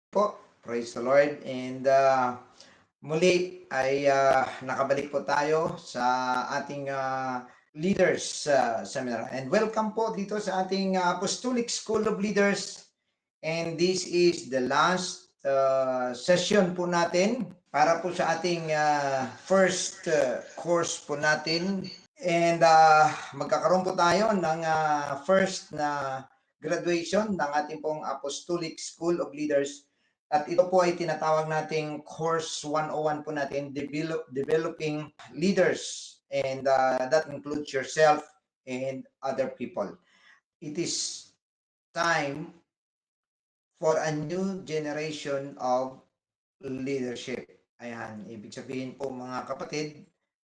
Po, praise the Lord. And muli ay nakabalik po tayo sa ating leaders seminar. And welcome po dito sa ating Apostolic School of Leaders. And this is the last session po natin para po sa ating first course po natin. And magkakaroon po tayo ng first na graduation ng ating pong Apostolic School of Leaders. At ito po ay tinatawag nating Course 101 po natin, Developing Leaders. And that includes yourself and other people. It is time for a new generation of leadership. Ayan, ibig sabihin po mga kapatid,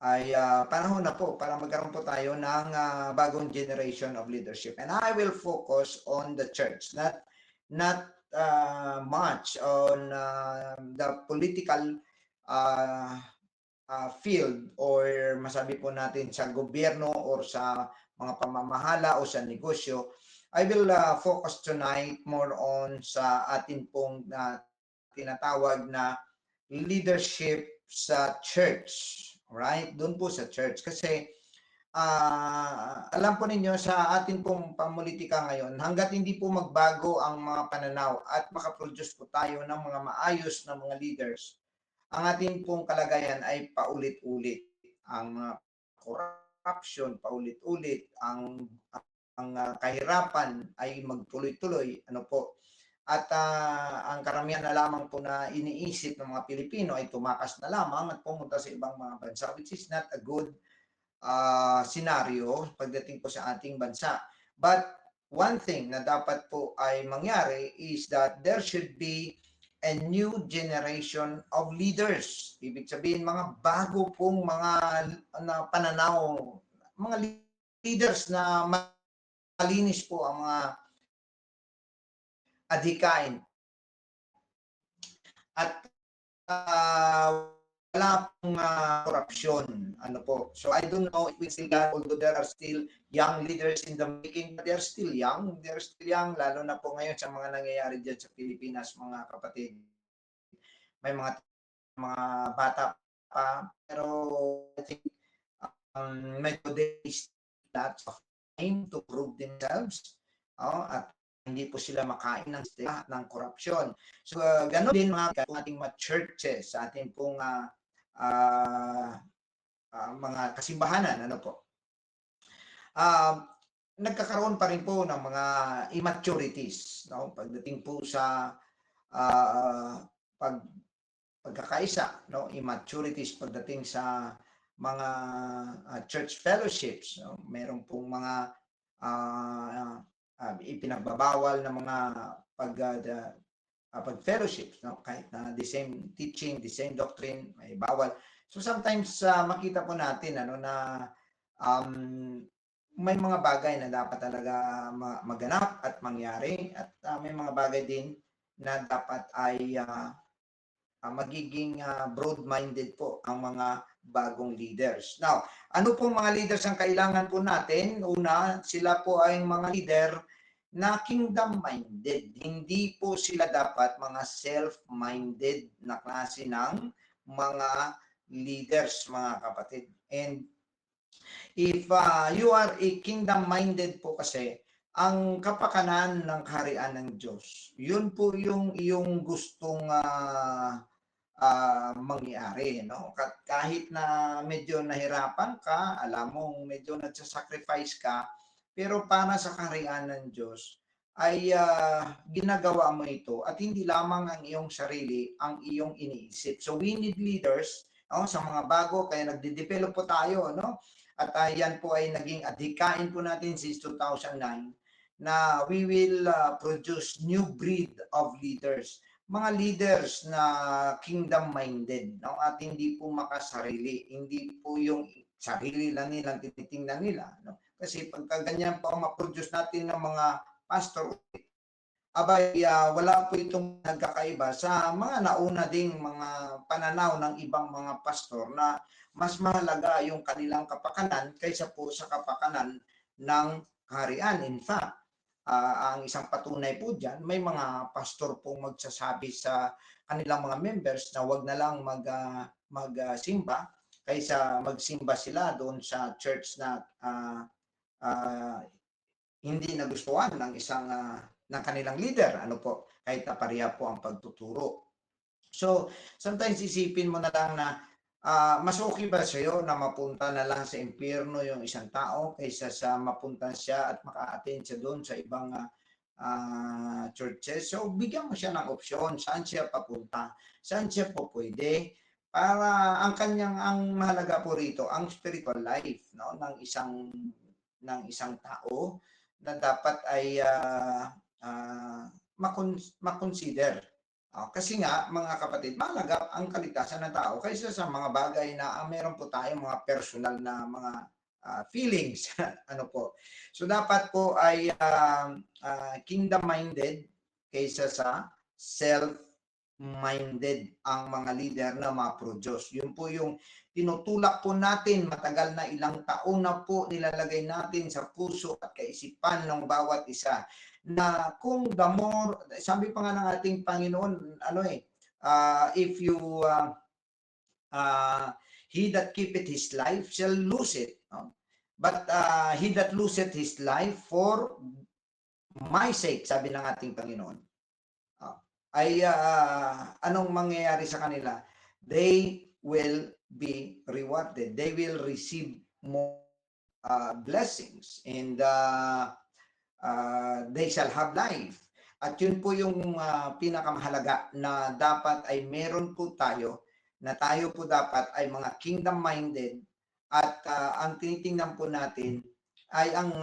ay panahon na po para magkaroon po tayo ng bagong generation of leadership. And I will focus on the church, not much on the political field, or masabi po natin sa gobyerno or sa mga pamamahala o sa negosyo. I will focus tonight more on sa atin pong tinatawag na leadership sa church. Right? Doon po sa church. Kasi alam po ninyo sa atin pong pamulitika ngayon, hanggat hindi po magbago ang mga pananaw at makaproduce po tayo ng mga maayos na mga leaders, ang ating pong kalagayan ay paulit-ulit. Ang corruption, paulit-ulit. Ang kahirapan ay magtuloy-tuloy. Ano po? At ang karamihan na lamang po na iniisip ng mga Pilipino ay tumakas na lamang at pumunta sa ibang mga bansa, which is not a good scenario pagdating po sa ating bansa. But one thing na dapat po ay mangyari is that there should be a new generation of leaders. Ibig sabihin, mga bago pong mga pananaw, mga leaders na malinis po ang mga adhikain. At wala pong corruption. Ano po. So I don't know if we still got, although there are still young leaders in the making, but they're still young. They're still young, lalo na po ngayon sa mga nangyayari dyan sa Pilipinas, mga kapatid. May mga bata pa, pero I think medyo they lots of time to prove themselves. At hindi po sila makain ng korupsyon. So, gano'n din mga ating mga churches, sa ating pong mga kasimbahanan, ano po. Nagkakaroon pa rin po ng mga immaturities, no? Pagdating po sa pagkakaisa, no? Immaturities pagdating sa mga church fellowships, no? Meron pong mga ipinagbabawal na mga pag-fellowships, no? Kahit na the same teaching, the same doctrine, may bawal. So sometimes makita po natin na may mga bagay na dapat talaga maganap at mangyari, at may mga bagay din na dapat ay magiging broad-minded po ang mga bagong leaders. Now, ano pong mga leaders ang kailangan po natin? Una, sila po ay mga leader na kingdom-minded. Hindi po sila dapat mga self-minded na klase ng mga leaders, mga kapatid. And if you are a kingdom-minded po kasi, ang kapakanan ng kaharian ng Diyos, yun po yung iyong gustong mangyari, no? Kahit na medyo nahirapan ka, alam mo medyo nagsasacrifice ka, pero para sa kaharian ng Diyos ay ginagawa mo ito, at hindi lamang ang iyong sarili ang iyong iniisip. So we need leaders, no? Sa mga bago, kaya nagde-develop po tayo, no? At yan po ay naging adhikain po natin since 2009 na we will produce new breed of leaders, mga leaders na kingdom-minded, no? At hindi po makasarili, hindi po yung sarili lang nilang tinitingnan nila, no? Kasi pagka ganyan po ang ma-produce natin ng mga pastor, abay, wala po itong nagkakaiba sa mga nauna ding mga pananaw ng ibang mga pastor na mas mahalaga yung kanilang kapakanan kaysa po sa kapakanan ng kaharian. In fact, ang isang patunay po diyan, may mga pastor pong magsasabi sa kanilang mga members na wag na lang magsimba kaysa magsimba sila doon sa church na ah, hindi nagustuhan ng ng kanilang leader, ano po, kahit na pareha po ang pagtuturo. So, sometimes isipin mo na lang na mas okay ba sa'yo na mapunta na lang sa impyerno yung isang tao kaysa sa mapunta siya at maka-attend siya doon sa ibang churches. So, bigyan mo siya ng opsyon, saan siya papunta, saan siya po pwede, para ang mahalaga po rito, ang spiritual life, no, ng isang tao na dapat ay makonsider. Kasi nga, mga kapatid, mahalaga ang kaligtasan ng tao kaysa sa mga bagay na meron po tayong mga personal na mga feelings. Ano po. So, dapat po ay kingdom-minded kaysa sa self-minded ang mga leader na ma-produce. Yun po yung tinutulak po natin, matagal na ilang taon na po nilalagay natin sa puso at kaisipan ng bawat isa na kung the more, sabi pa nga ng ating Panginoon, if you, he that keepeth his life shall lose it. No? But he that loseth his life for my sake, sabi ng ating Panginoon, ay anong mangyayari sa kanila? They will be rewarded. They will receive more blessings and they shall have life. At yun po yung pinakamahalaga na dapat ay meron po tayo, na tayo po dapat ay mga kingdom-minded at ang tinitingnan po natin ay ang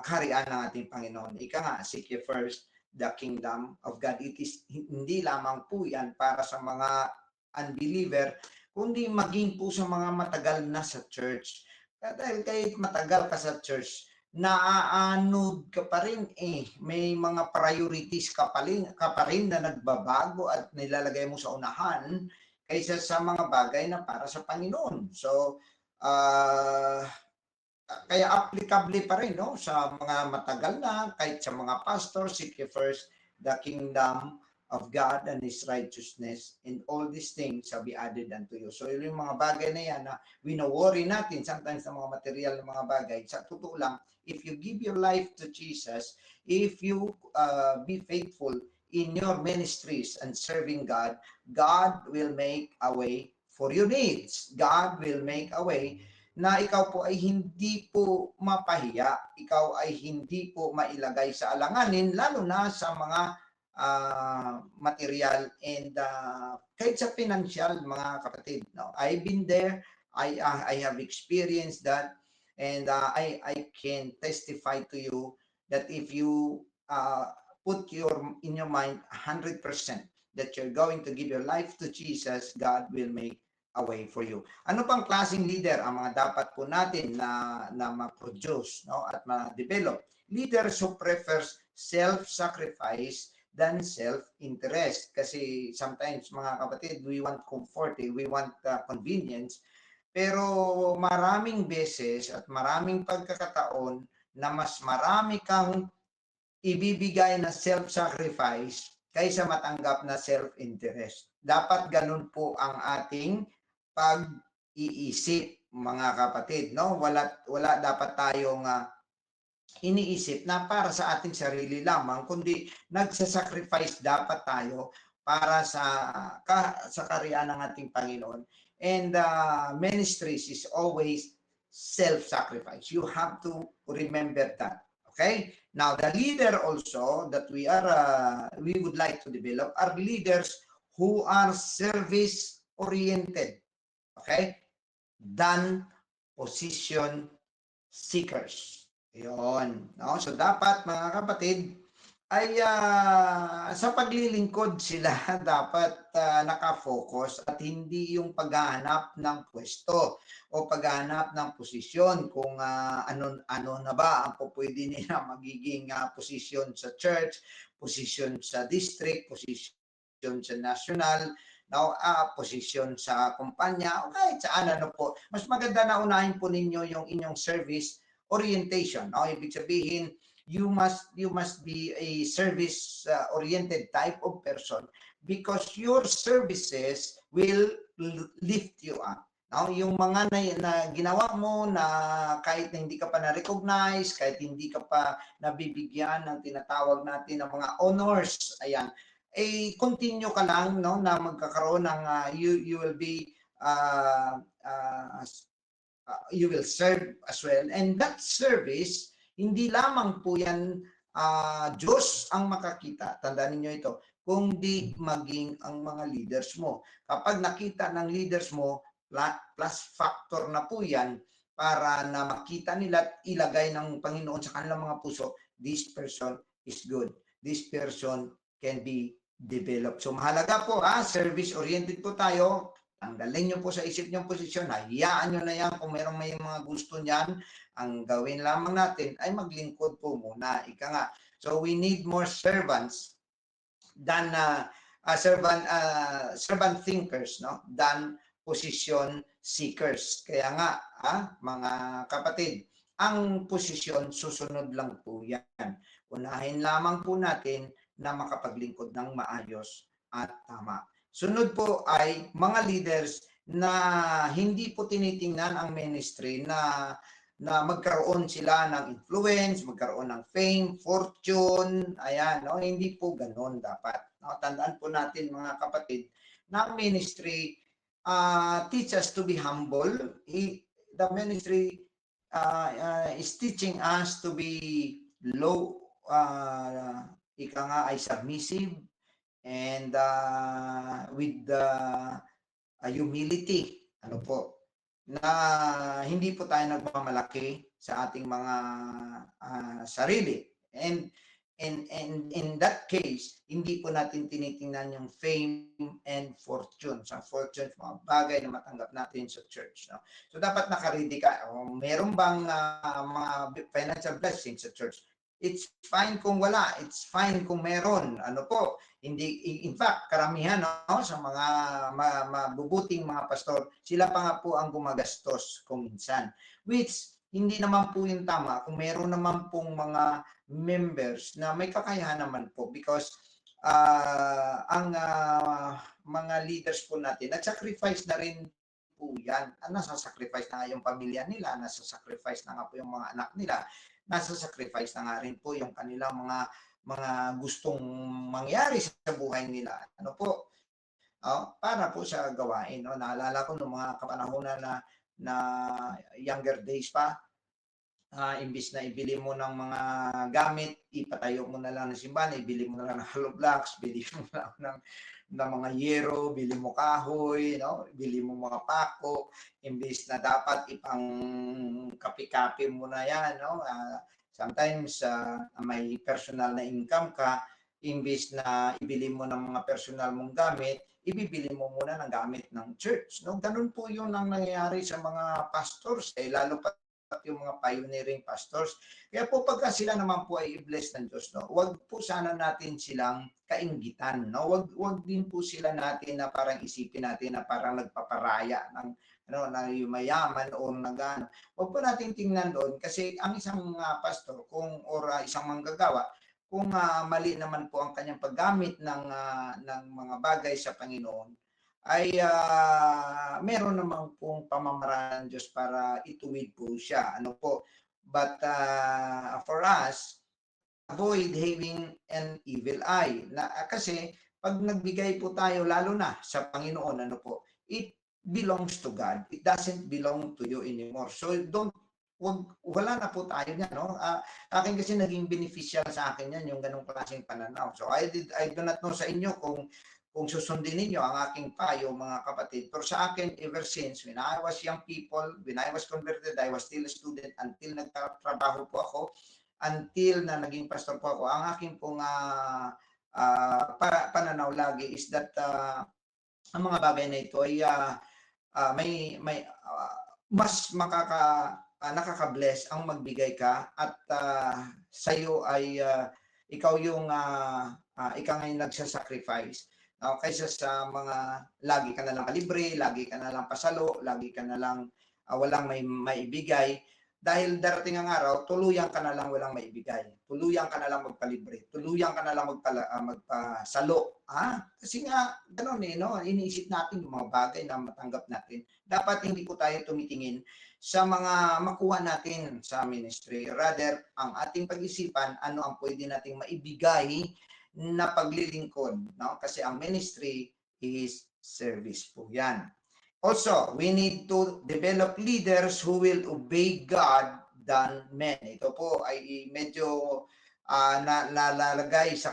kaharian ng ating Panginoon. Ika nga, seek ye first the kingdom of God. It is hindi lamang po yan para sa mga unbeliever, kundi maging po sa mga matagal na sa church. Dahil kahit matagal ka sa church, naaanod ka pa rin may mga priorities ka pa rin na nagbabago at nilalagay mo sa unahan kaysa sa mga bagay na para sa Panginoon. So, kaya applicable pa rin no sa mga matagal na, kahit sa mga pastor, seek ye first the kingdom of God and His righteousness, and all these things shall be added unto you. So yung mga bagay na yan na wino-worry natin sometimes ng mga material na mga bagay, sa totoo lang, if you give your life to Jesus, if you be faithful in your ministries and serving God, God will make a way for your needs. God will make a way na ikaw po ay hindi po mapahiya, ikaw ay hindi po mailagay sa alanganin, lalo na sa mga material and kahit sa financial, mga kapatid. No? I've been there, I have experienced that, and I can testify to you that if you put in your mind 100% that you're going to give your life to Jesus, God will make a way for you. Ano pang klaseng leader ang mga dapat po natin na ma-produce, no, at ma-develop? Leaders who prefers self-sacrifice than self-interest. Kasi sometimes, mga kapatid, we want comfort, we want convenience, pero maraming beses at maraming pagkakataon na mas marami kang ibibigay na self-sacrifice kaysa matanggap na self-interest. Dapat ganun po ang ating pag-iisip, mga kapatid, no? Wala dapat tayong iniisip na para sa ating sarili lamang, kundi nagsasacrifice dapat tayo para sa kaharian ng ating Panginoon. And ministries is always self-sacrifice. You have to remember that. Okay? Now, the leader also that we would like to develop are leaders who are service-oriented. Okay? Than position seekers. Yun. No? So, dapat, mga kapatid, ay sa paglilingkod sila dapat nakafocus at hindi yung paghahanap ng pwesto o paghahanap ng posisyon kung ano na ba ang pwede nila magiging posisyon sa church, posisyon sa district, posisyon sa national, now posisyon sa kumpanya o kahit saan ano po. Mas maganda na unahin po ninyo yung inyong service orientation. No? Ibig sabihin, you must be a service oriented type of person, because your services will lift you up. No, yung mga na ginawa mo na kahit na hindi ka pa na-recognize, kahit hindi ka pa nabibigyan ng tinatawag natin ng mga honors, ayan, continue ka lang, no, na magkakaroon ng you will be uh, uh, you will serve as well. And that service, hindi lamang po yan Diyos ang makakita. Tandaan niyo ito, kundi maging ang mga leaders mo. Kapag nakita ng leaders mo, plus factor na po yan para na makita nila at ilagay ng Panginoon sa kanilang mga puso, this person is good. This person can be developed. So mahalaga po, service-oriented po tayo. Tanggalin nyo po sa isip nyo posisyon, hayaan nyo na yan kung may mga gusto niyan. Ang gawin lamang natin ay maglingkod po muna. Ika nga. So we need more servants than servant thinkers, no, than position seekers. Kaya nga, mga kapatid, ang posisyon susunod lang po yan. Unahin lamang po natin na makapaglingkod ng maayos at tama. Sunod po ay mga leaders na hindi po tinitingnan ang ministry na magkaroon sila ng influence, magkaroon ng fame, fortune, ayan, no? Hindi po ganoon dapat. No? Tandaan po natin mga kapatid, na ang ministry teach us to be humble. The ministry is teaching us to be low, ika nga ay submissive, and with humility, ano po, na hindi po tayo nagmamalaki sa ating mga sarili. And in that case, hindi po natin tinitingnan yung fame and fortune. Sa fortune, mga bagay na matanggap natin sa church. No? So dapat nakaredy ka. Meron bang mga financial blessings sa church? It's fine kung wala. It's fine kung meron. Ano po? Hindi, in fact, karamihan, no, sa mga mabubuting mga pastor, sila pa nga po ang gumagastos kung minsan. Which, hindi naman po yung tama kung meron naman pong mga members na may kakayahan naman po, because ang mga leaders po natin, nag-sacrifice na rin po yan. Nasa-sacrifice na nga yung pamilya nila, nasa-sacrifice na nga po yung mga anak nila, nasa-sacrifice na nga rin po yung kanilang mga gustong mangyari sa buhay nila. Ano po? Para po sa gawain. No? Naalala ko noong mga kapanahonan na younger days pa, imbis na ibili mo ng mga gamit, ipatayo mo na lang ng simbahan, ibili mo na lang ng hollow blocks, bili mo na lang ng mga yero, bili mo kahoy, no? Bili mo mga pako, imbis na dapat ipang kapi-kapi mo na yan, no? Sometimes may personal na income ka, imbis na ibili mo ng mga personal mong gamit, ibibili mo muna ng gamit ng church. No? Ganun po yun ang nangyayari sa mga pastors, lalo pa yung mga pioneering pastors. Kaya po pagka sila naman po ay i-bless ng Diyos, no, wag po sana natin silang kainggitan, no? Wag din po sila natin na parang isipin natin na parang nagpaparaya ng na yumayaman o nagano. Wag po natin tingnan doon, kasi ang isang pastor or isang manggagawa, kung mali naman po ang kanyang paggamit ng mga bagay sa Panginoon, ay meron naman pong pamamaraan ng Diyos para ituwid po siya. Ano po? But for us, avoid having an evil eye. Kasi pag nagbigay po tayo, lalo na sa Panginoon, ano po, it belongs to God. It doesn't belong to you anymore. So wala na po tayo niyan, no? Akin kasi naging beneficial sa akin yan, yung ganong klaseng pananaw. So I do not know sa inyo kung susundin ninyo ang aking payo, mga kapatid. Pero sa akin, ever since, when I was young people, when I was converted, I was still a student until nagtatrabaho po ako, until na naging pastor po ako. Ang aking pong pananaw lagi is that ang mga bagay na ito ay may mas nakaka-bless ang magbigay ka, at sa'yo ay ikaw yung ikaw ngayon nagsasacrifice. Kaysa sa mga lagi ka na lang kalibre, lagi ka na lang pasalo, lagi ka na lang walang may maibigay. dahil darating ang araw, tuluyan ka na lang walang maibigay. Tuluyan ka na lang magpalibre. Tuluyan ka na lang magpasalo. Kasi nga, gano'n no? Iniisip natin yung mga bagay na matanggap natin. Dapat hindi po tayo tumitingin sa mga makuha natin sa ministry. Rather, ang ating pag-isipan, ano ang pwede nating maibigay na paglilingkod. No? Kasi ang ministry is service po yan. Also, we need to develop leaders who will obey God than men. Ito po ay medyo nalalagay sa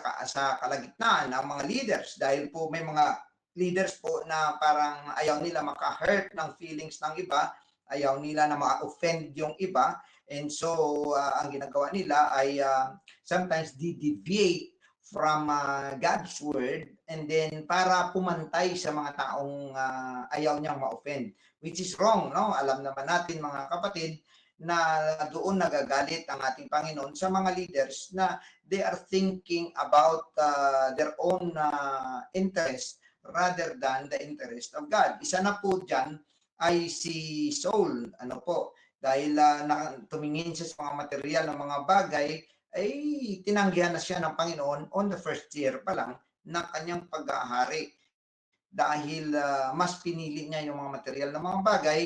kalagitnaan ng mga leaders dahil po may mga leaders po na parang ayaw nila maka-hurt ng feelings ng iba, ayaw nila na ma-offend yung iba, and so ang ginagawa nila ay sometimes deviate from God's word, and then para pumantay sa mga taong ayaw niyang ma-offend, which is wrong, no? Alam naman natin mga kapatid na doon nagagalit ang ating Panginoon sa mga leaders na they are thinking about their own interest rather than the interest of God. Isa na po dyan ay si Saul, ano po, dahil tumingin siya sa mga material ng mga bagay, ay tinanggihan na siya ng Panginoon on the first year pa lang ng kanyang pag-ahari dahil mas pinili niya yung mga material ng mga bagay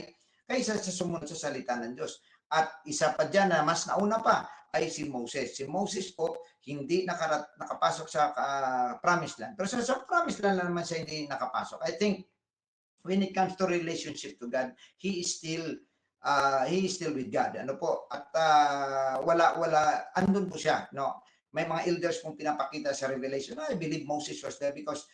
kaysa sa sumunod sa salita ng Diyos. At isa pa dyan na mas nauna pa ay si Moses. Si Moses po hindi nakapasok sa promised land. Pero sa promised land naman siya hindi nakapasok. I think when it comes to relationship to God, he is still with God. Ano po? At andun po siya, no? May mga elders pong pinapakita sa Revelation. I believe Moses was there because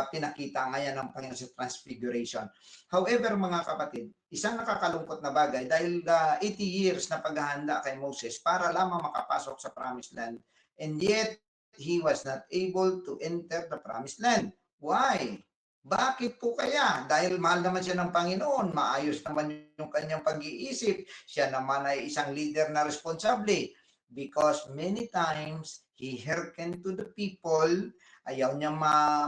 pinakita nga yan ng Panginoon sa Transfiguration. However, mga kapatid, isang nakakalungkot na bagay dahil 80 years na paghahanda kay Moses para lamang makapasok sa Promised Land, and yet he was not able to enter the Promised Land. Why? Bakit po kaya? Dahil mahal naman siya ng Panginoon, maayos naman yung kanyang pag-iisip, siya naman ay isang leader na responsable. Because many times, he hearkened to the people, ayaw niya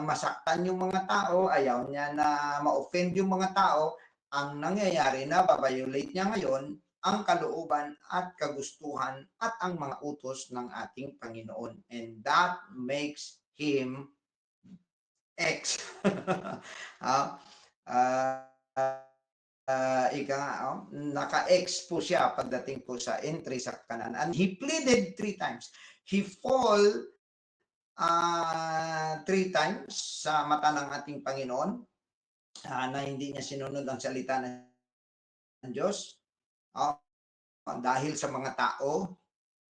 masaktan yung mga tao, ayaw niya na ma-offend yung mga tao. Ang nangyayari na babiolate niya ngayon ang kalooban at kagustuhan at ang mga utos ng ating Panginoon. And that makes him X. uh, naka-X po siya pagdating po sa entry sa Canaan. And he pleaded 3 times. He fall 3 times sa mata ng ating Panginoon na hindi niya sinunod ang salita ng Diyos dahil sa mga tao.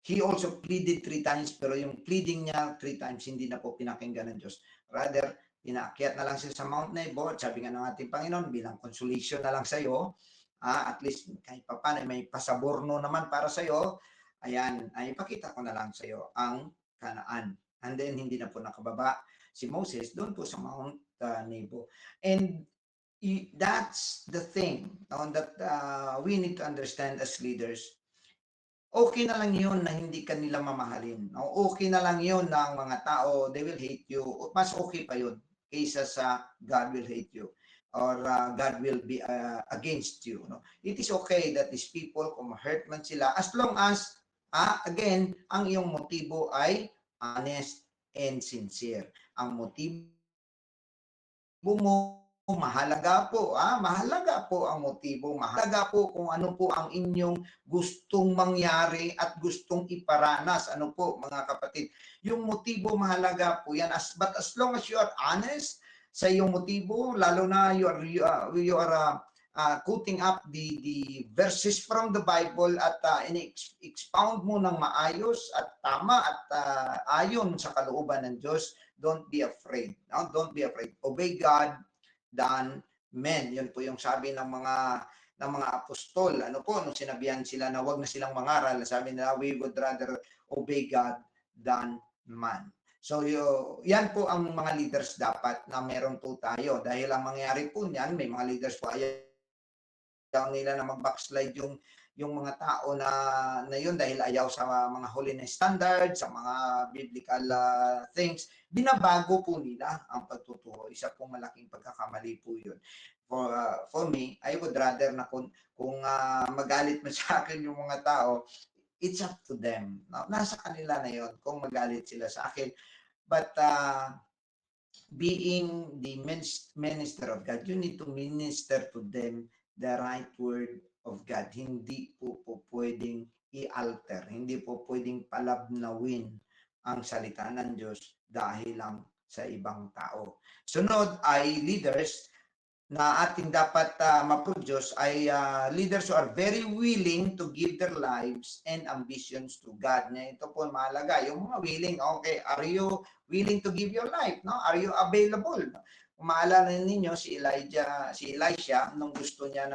He also pleaded 3 times, pero yung pleading niya 3 times hindi na po pinakinggan ng Diyos. Rather, inaakyat na lang siya sa Mount Nebo, at sabi nga ng ating Panginoon, bilang consolation na lang sa iyo, at least kahit pa paano may pasaborno naman para sa iyo, ayan, ay ipakita ko na lang sa iyo ang Kanaan. And then, hindi na po nakababa si Moses doon po sa Mount Nebo. And that's the thing that we need to understand as leaders. Okay na lang yun na hindi ka nila mamahalin. Okay na lang yun na ang mga tao, they will hate you. Mas okay pa yun kaysa sa God will hate you or God will be against you. No? It is okay that these people, kung hurt man sila, as long as, again, ang iyong motibo ay honest and sincere. Ang motibo mo, mahalaga po, mahalaga po ang motibo, mahalaga po kung ano po ang inyong gustong mangyari at gustong iparanas. Ano po, mga kapatid, yung motibo mahalaga po yan. But as long as you are honest sa iyong motibo, lalo na you are quoting up the verses from the Bible at expound mo ng maayos at tama at ayon sa kalooban ng Diyos, don't be afraid. No? Don't be afraid. Obey God than men. Yun po yung sabi ng mga apostol. Ano po, nung sinabihan sila na wag na silang mangaral, sabi nila, we would rather obey God than man. So, yan po ang mga leaders dapat na meron po tayo. Dahil ang mangyari po niyan, may mga leaders po ayaw nila na mag-backslide yung mga tao na yun dahil ayaw sa mga holiness standards, sa mga biblical things, binabago po nila ang pagtuturo. Isa pong malaking pagkakamali po yun. for me, I would rather na kung magalit man sa akin yung mga tao, it's up to them. No? Nasa kanila na yon kung magalit sila sa akin. But being the minister of God, you need to minister to them the right word of God. Hindi po pwedeng i-alter, hindi po pwedeng palabnawin ang salita ng Diyos dahil lang sa ibang tao. Sunod ay leaders na ating dapat ma-produce ay leaders who are very willing to give their lives and ambitions to God. Ito po mahalaga, yung mga willing, okay, are you willing to give your life? No? Are you available? Kung maalala ninyo si Elisha nung gusto niya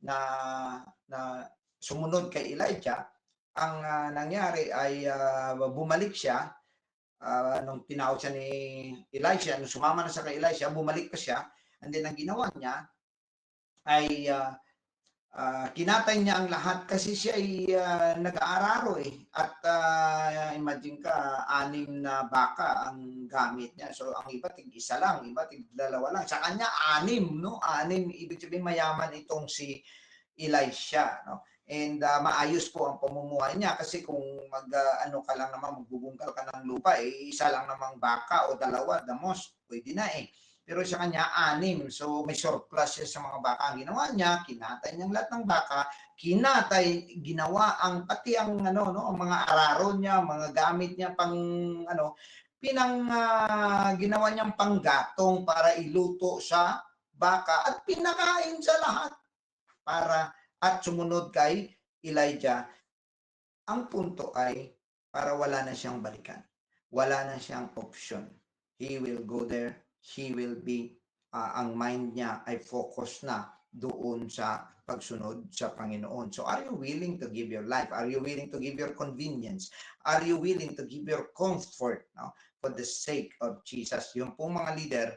na sumunod kay Elijah, ang nangyari ay bumalik siya nung tinawag siya ni Elisha, nung sumama na sa kay Elisha, bumalik pa siya. And then ang ginawa niya ay kinatay niya ang lahat kasi siya ay nag-aararo eh. At imagine ka, 6 na baka ang gamit niya. So ang iba tig-isa lang, iba tig-2 lang. Sa kanya 6, no? 6, ibig sabihin mayaman itong si Elisha, no? And maayos po ang pamumuhay niya kasi kung ano ka lang naman, magbubungkal ka ng lupa, eh, isa lang namang baka o 2, the most, pwede na eh. Pero sa kanya, 6. So may surplus siya sa mga baka. Ang ginawa niya, kinatay niyang lahat ng baka, ginawa ang pati ang ano, no, ang mga araro niya, mga gamit niya pang ano, ginawa niyang panggatong para iluto sa baka at pinakain sa lahat para at sumunod kay Elijah. Ang punto ay para wala na siyang balikan. Wala na siyang option. He will go there. He will be, ang mind niya ay focus na doon sa pagsunod sa Panginoon. So are you willing to give your life? Are you willing to give your convenience? Are you willing to give your comfort, no, for the sake of Jesus? Yung pong mga leader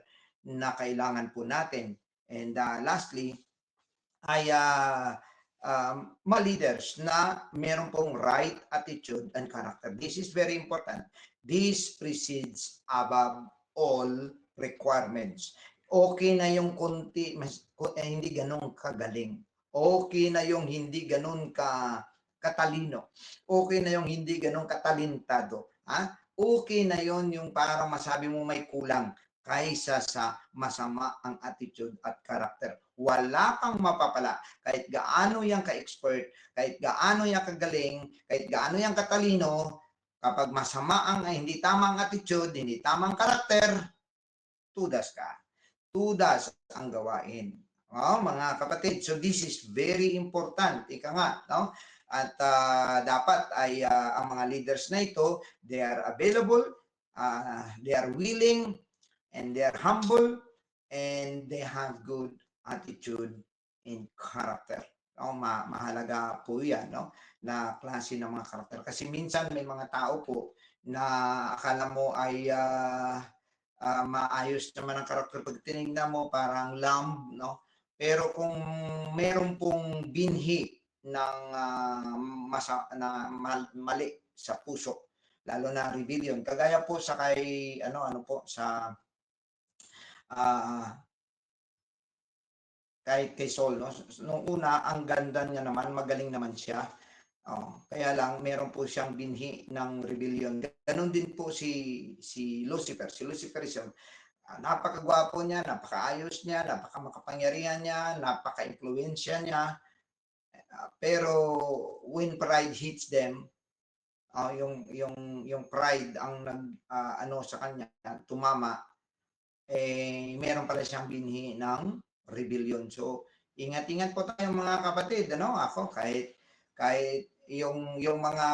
na kailangan po natin. And lastly, ay mga leaders na meron pong right attitude and character. This is very important. This precedes above all requirements. Okay na yung hindi ganun kagaling. Okay na yung hindi ganun katalino. Okay na yung hindi ganun katalintado. Ha? Okay na yung para masabi mo may kulang kaysa sa masama ang attitude at character. Wala kang mapapala. Kahit gaano yang ka-expert, kahit gaano yang kagaling, kahit gaano yang katalino, kapag masama hindi tamang attitude, hindi tamang karakter, tudas ka. Tudas ang gawain. Mga kapatid, so this is very important. Ika nga, no? At dapat ay ang mga leaders na ito, they are available, they are willing, and they are humble, and they have good attitude and character. Mahalaga po yan, no? Na klase ng mga karakter. Kasi minsan may mga tao po na akala mo ay maayos naman ang karakter. Pag tinignan mo, parang lamb, no? Pero kung meron pong binhi ng mali sa puso, lalo na rebellion, kagaya po sa kay, ano po, sa kahit kay Saul, no? Nung una, ang ganda niya naman, magaling naman siya. Kaya lang, meron po siyang binhi ng rebellion. Ganon din po si Lucifer. Si Lucifer is napakagwapo niya, napakaayos niya, napakamakapangyarihan niya, napaka-impluensya niya. Pero when pride hits them, yung pride ang sa kanya, tumama, meron pala siyang binhi ng rebellion. So, ingat-ingat po tayo mga kapatid, ako kahit yung mga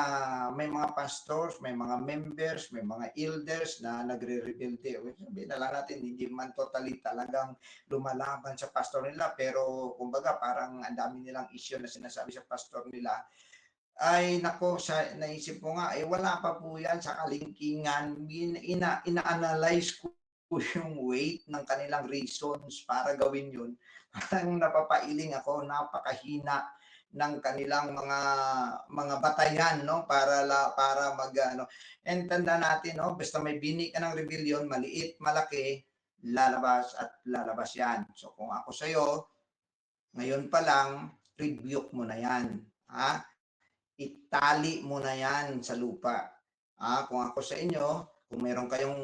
may mga pastors, may mga members, may mga elders na nagre-rebelde. Sabihin na lang natin, hindi man totally talagang lumalaban sa pastor nila, pero kumbaga parang ang dami nilang issue na sinasabi sa pastor nila. Ay nako, naisip ko nga, wala pa po yan sa kalingkingan. Ina-analyze ko yung weight ng kanilang reasons para gawin yun. Parang napapailing ako, napakahina ng kanilang mga batayan, no, para mag and tanda natin, no, basta may bini ka ng rebellion, maliit, malaki, lalabas at lalabas yan. So kung ako sa'yo, ngayon pa lang, rebuke mo na yan. Ha? Itali mo na yan sa lupa. Kung ako sa inyo, kung meron kayong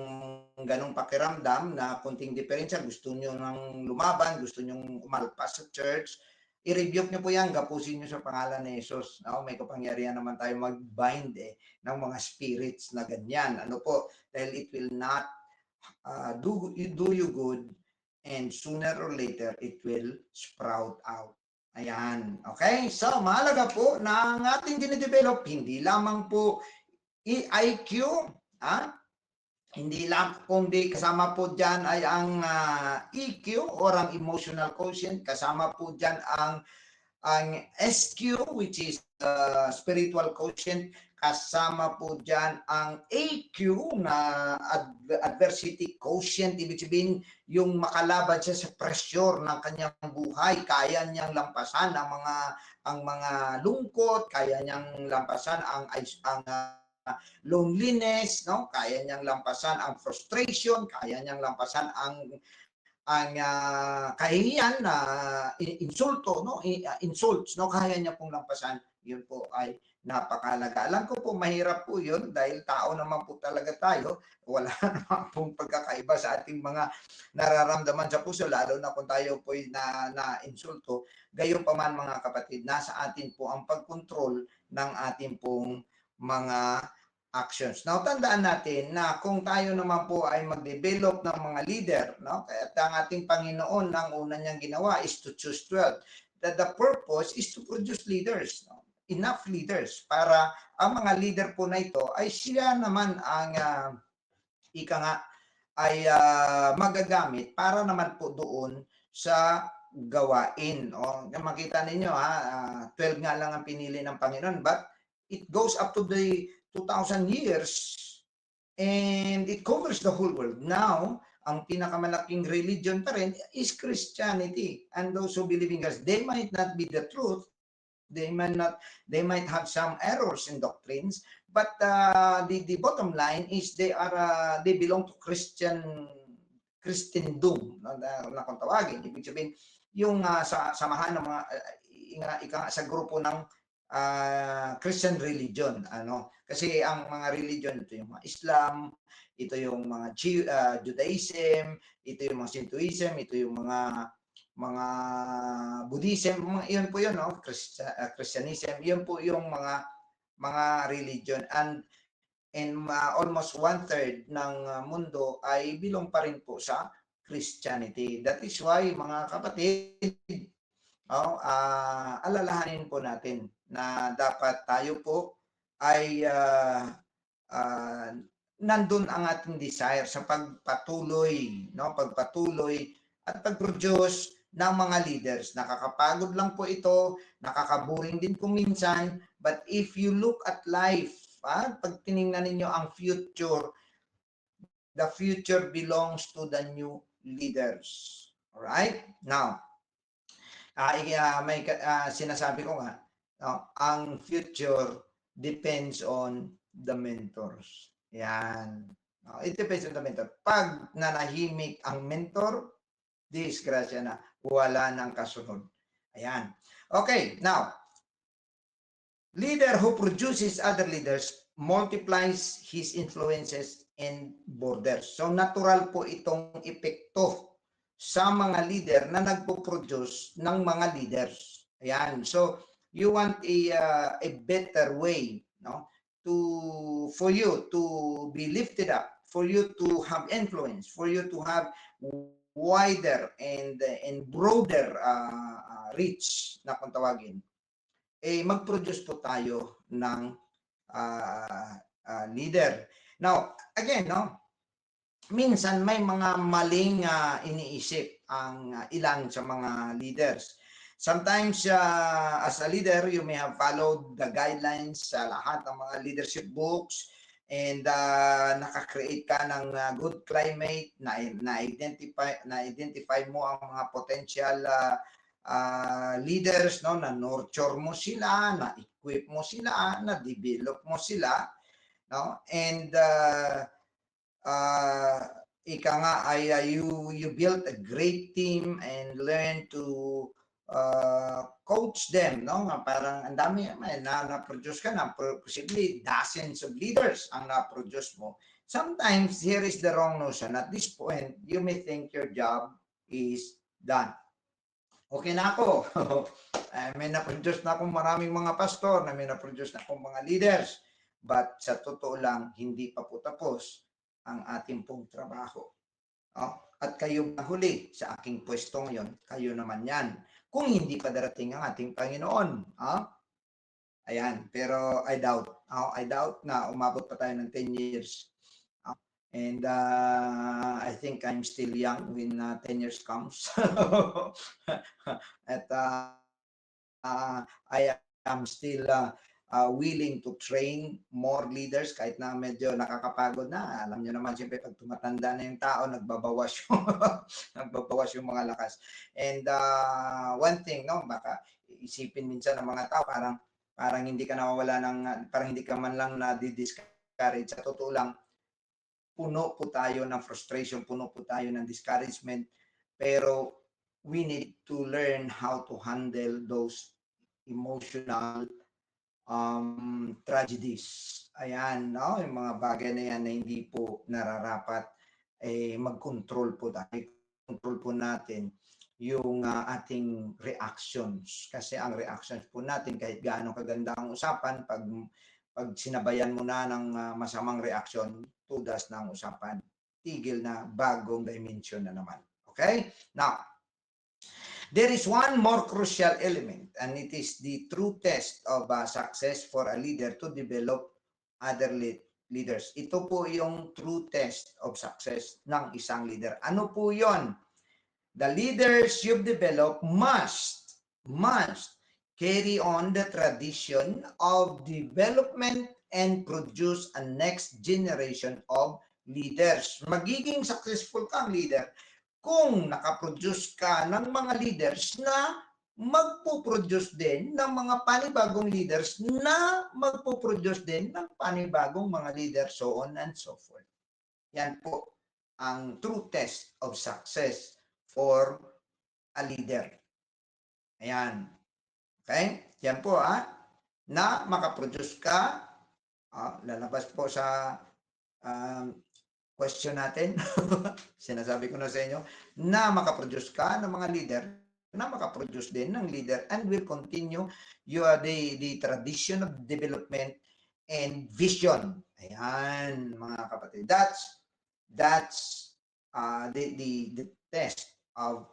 ganong pakiramdam na kunting diferensya, gusto nyo nang lumaban, gusto nyo umalpas sa church, i-rebuke nyo po yan, gapusin nyo sa pangalan ni Jesus. May kapangyarihan naman tayo mag-bind ng mga spirits na ganyan. Ano po? Dahil it will not do you good, and sooner or later, it will sprout out. Ayan. Okay? So, mahalaga po na ang ating dinidevelop, hindi lamang po IQ, hindi lang, kundi kasama po dyan ay ang EQ or ang emotional quotient, kasama po dyan ang SQ, which is spiritual quotient, kasama po dyan ang AQ na adversity quotient, ibig sabihin yung makalaban siya sa pressure ng kanyang buhay, kaya niyang lampasan ang mga lungkot, kaya niyang lampasan ang loneliness, no? Kaya niyang lampasan ang frustration, kaya niyang lampasan ang kahihiyan na insulto, no? Insults, no? Kaya niya pong lampasan. Yun po ay napakalaga. Alam ko po mahirap po yun dahil tao naman po talaga tayo. Wala naman pong pagkakaiba sa ating mga nararamdaman sa puso, lalo na kung tayo po na insulto. Gayon pa man mga kapatid, nasa atin po ang pagkontrol ng ating pong mga actions. Now, tandaan natin na kung tayo naman po ay mag-develop ng mga leader, no? Kaya ang ating Panginoon, ang una niyang ginawa is to choose 12. That the purpose is to produce leaders, no? Enough leaders para ang mga leader po na ito ay sila naman ang ay magagamit para naman po doon sa gawain. Makita ninyo 12 nga lang ang pinili ng Panginoon, but it goes up to the 2,000 years and it covers the whole world. Now, ang pinakamalaking religion pa rin is Christianity, and those who believe in God, they might not be the truth, they might have some errors in doctrines, but the bottom line is they belong to Christendom na kung tawagin. Ibig sabihin, yung samahan ng mga sa grupo ng Christian religion, kasi ang mga religion, ito yung mga Islam, ito yung mga Judaism, ito yung mga Shintoism, ito yung mga Buddhism, yun po yun, Christianism, yun po yung mga religion, and almost 1/3 ng mundo ay belong pa rin po sa Christianity. That is why, mga kapatid, alalahanin po natin na dapat tayo po ay nandun ang ating desire sa pagpatuloy at pag-produce ng mga leaders. Nakakapagod lang po ito, nakakaboring din kung minsan, but if you look at life, pag tiningnan ninyo ang future, the future belongs to the new leaders. Alright? Now, may sinasabi ko nga, ang future depends on the mentors. Yan. It depends on the mentor. Pag nanahimik ang mentor, disgrasya na, wala nang kasunod. Ayan. Okay, now, leader who produces other leaders multiplies his influences and borders. So natural po itong epekto sa mga leader na nagpo-produce ng mga leaders. Ayan. So you want a better way, no, for you to be lifted up, for you to have influence, for you to have wider and broader reach na kung tawagin, mag-produce po tayo ng leader. Now, again, minsan may mga maling iniisip ang ilan sa mga leaders. Sometimes, as a leader, you may have followed the guidelines sa lahat ng mga leadership books, and naka-create ka ng good climate, na-identify mo ang mga potential leaders, no, na nurture mo sila, na equip mo sila, na develop mo sila, no, and ika nga ay you built a great team and learn to coach them, no? Nga parang ang dami na-produce ka na, possibly dozens of leaders ang na-produce mo. Sometimes here is the wrong notion. At this point, you may think your job is done. Okay na ako. May na-produce na akong maraming mga pastor, may na-produce na akong mga leaders. But sa totoo lang, hindi pa po tapos ang ating pong trabaho. At kayo huli sa aking pwesto ngayon, kayo naman yan. Kung hindi pa darating ang ating Panginoon. Ayan, pero I doubt na umabot pa tayo ng 10 years. And I think I'm still young when 10 years comes. At I am still willing to train more leaders kahit na medyo nakakapagod na. Alam niyo naman, siyempre pag tumatanda na yung tao, nagbabawas yung, nagbabawas yung mga lakas. And one thing, no, baka isipin minsan ng mga tao, parang hindi ka nawawala ng, parang hindi ka man lang na-discourage. Sa totoo lang, puno po tayo ng frustration, puno po tayo ng discouragement, pero we need to learn how to handle those emotional tragedies. Ayan, no? Yung mga bagay na yan na hindi po nararapat, mag-control po tayo. Control po natin yung ating reactions. Kasi ang reactions po natin, kahit gaano kaganda ang usapan, pag sinabayan mo na ng masamang reaction, tudas na ang usapan. Tigil na, bagong dimension na naman. Okay? Now, there is one more crucial element, and it is the true test of success for a leader to develop other leaders. Ito po yung true test of success ng isang leader. Ano po yon? The leaders you've developed must carry on the tradition of development and produce a next generation of leaders. Magiging successful kang leader kung nakaproduce ka ng mga leaders na magpo-produce din ng mga panibagong leaders na magpo-produce din ng panibagong mga leaders, so on and so forth. Yan po ang true test of success for a leader. Ayan. Okay? Yan po na makaproduce ka. Lalabas po sa question natin. Sinasabi ko na sa inyo na makaproduce ka ng mga leader, na makaproduce din ng leader, and will continue the tradition of development and vision. Ayan, mga kapatid. That's the test of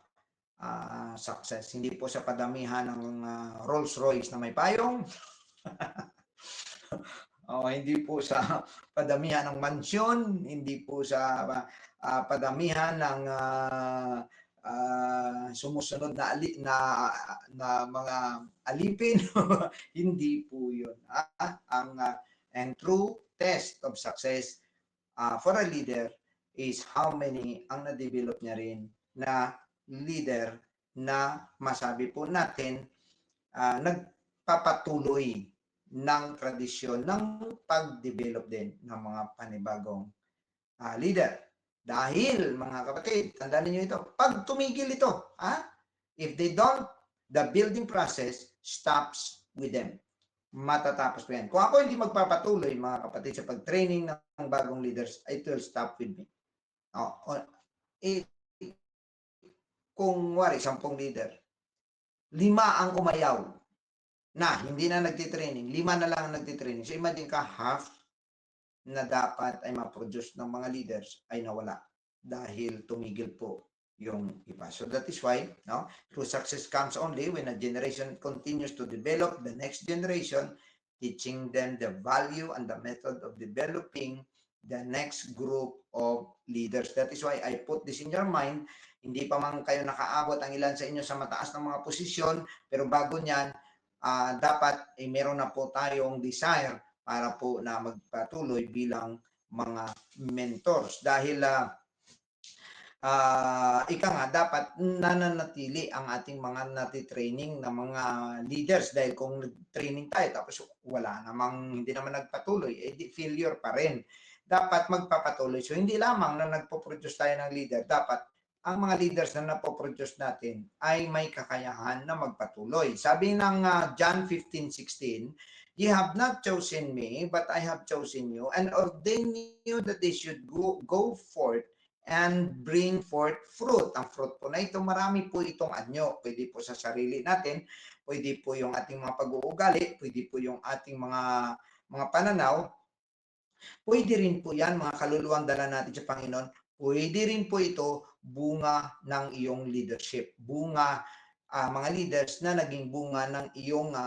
success. Hindi po sa padamihan ng Rolls Royce na may payong. Hindi po sa padamihan ng mansyon, hindi po sa padamihan ng sumusunod na mga alipin. Hindi po 'yun. Ang true test of success for a leader is how many ang na-develop niya rin na leader na masabi po natin nagpapatuloy ng tradisyon ng pag-develop din ng mga panibagong leader. Dahil mga kapatid, tandaan niyo ito, pag tumigil ito, if they don't, the building process stops with them. Matatapos po yan. Kung ako hindi magpapatuloy, mga kapatid, sa pag-training ng bagong leaders, it will stop with me. Kung wari, 10 leader, 5 ang umayaw na hindi na nagtitraining, 5 na lang ang nagtitraining. So imagine ka, half na dapat ay ma-produce ng mga leaders ay nawala dahil tumigil po yung iba. So that is why, true success comes only when a generation continues to develop the next generation, teaching them the value and the method of developing the next group of leaders. That is why I put this in your mind. Hindi pa man kayo nakaabot ang ilan sa inyo sa mataas na mga posisyon, pero bago niyan, dapat meron na po tayong desire para po na magpatuloy bilang mga mentors. Dahil ika nga, dapat nananatili ang ating mga natitraining na mga leaders. Dahil kung nag-training tayo tapos wala namang, hindi naman nagpatuloy, failure pa rin. dapat magpapatuloy. So hindi lamang na nagpo-produce tayo ng leader, dapat ang mga leaders na napoproduce natin ay may kakayahan na magpatuloy. Sabi ng John 15:16, "Ye have not chosen me, but I have chosen you and ordained you that they should go forth and bring forth fruit." Ang fruit po na ito, marami po itong anyo. Pwede po sa sarili natin, pwede po yung ating mga pag-uugali, pwede po yung ating mga pananaw, pwede rin po yan, mga kaluluwang dala natin sa Panginoon. Pwede rin po ito bunga ng iyong leadership. Bunga, mga leaders na naging bunga ng iyong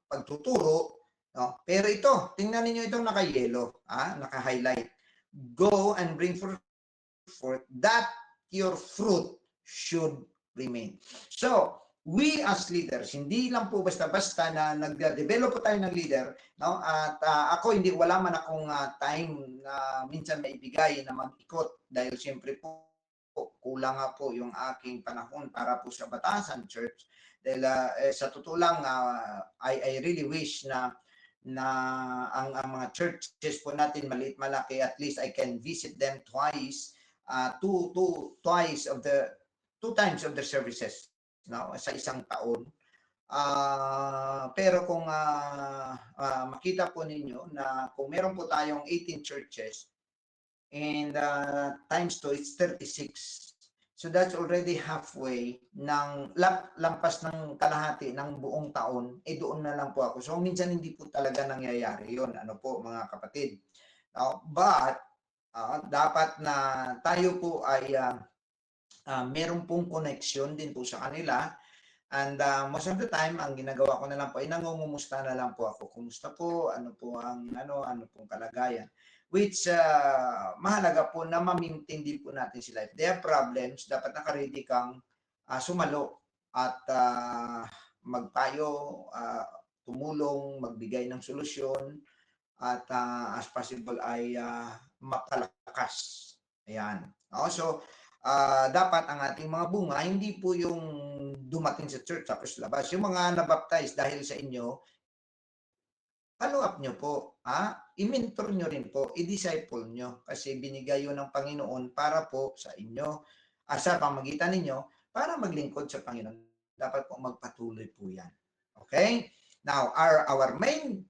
pagtuturo. No? Pero ito, tingnan niyo itong naka-yellow, naka-highlight. Go and bring forth that your fruit should remain. So, we as leaders, hindi lang po basta-basta na nag-develop po tayo ng leader, no? At ako wala man akong time na minsan maibigay na mag-ikot dahil siyempre po kulang nga po yung aking panahon para po sa Batasan Church. Dahil sa totoo lang, I really wish na ang mga churches po natin maliit malaki, at least I can visit them twice, two times of the services, no, sa isang taon. Pero kung makita po ninyo na kung meron po tayong 18 churches and times 2, it's 36. So that's already halfway ng lampas ng kalahati ng buong taon, doon na lang po ako. So minsan hindi po talaga nangyayari yun, ano po mga kapatid. But dapat na tayo po ay meron pong connection din po sa kanila. And most of the time, ang ginagawa ko na lang po ay nangungumusta na lang po ako. Kumusta po? Ano po ang ano pong kalagayan? Which mahalaga po na ma-maintain din po natin sila. If they have problems, dapat naka-ready kang sumalo at magpayo, tumulong, magbigay ng solusyon, at as possible ay mapalakas. Ayan. So, dapat ang ating mga bunga, hindi po yung dumating sa church tapos labas. Yung mga nabaptize dahil sa inyo, follow up nyo po. I-mentor nyo rin po, i-disciple nyo. Kasi binigay yun ng Panginoon para po sa inyo, sa pamagitan ninyo, para maglingkod sa Panginoon. Dapat po magpatuloy po yan. Okay? Now, our main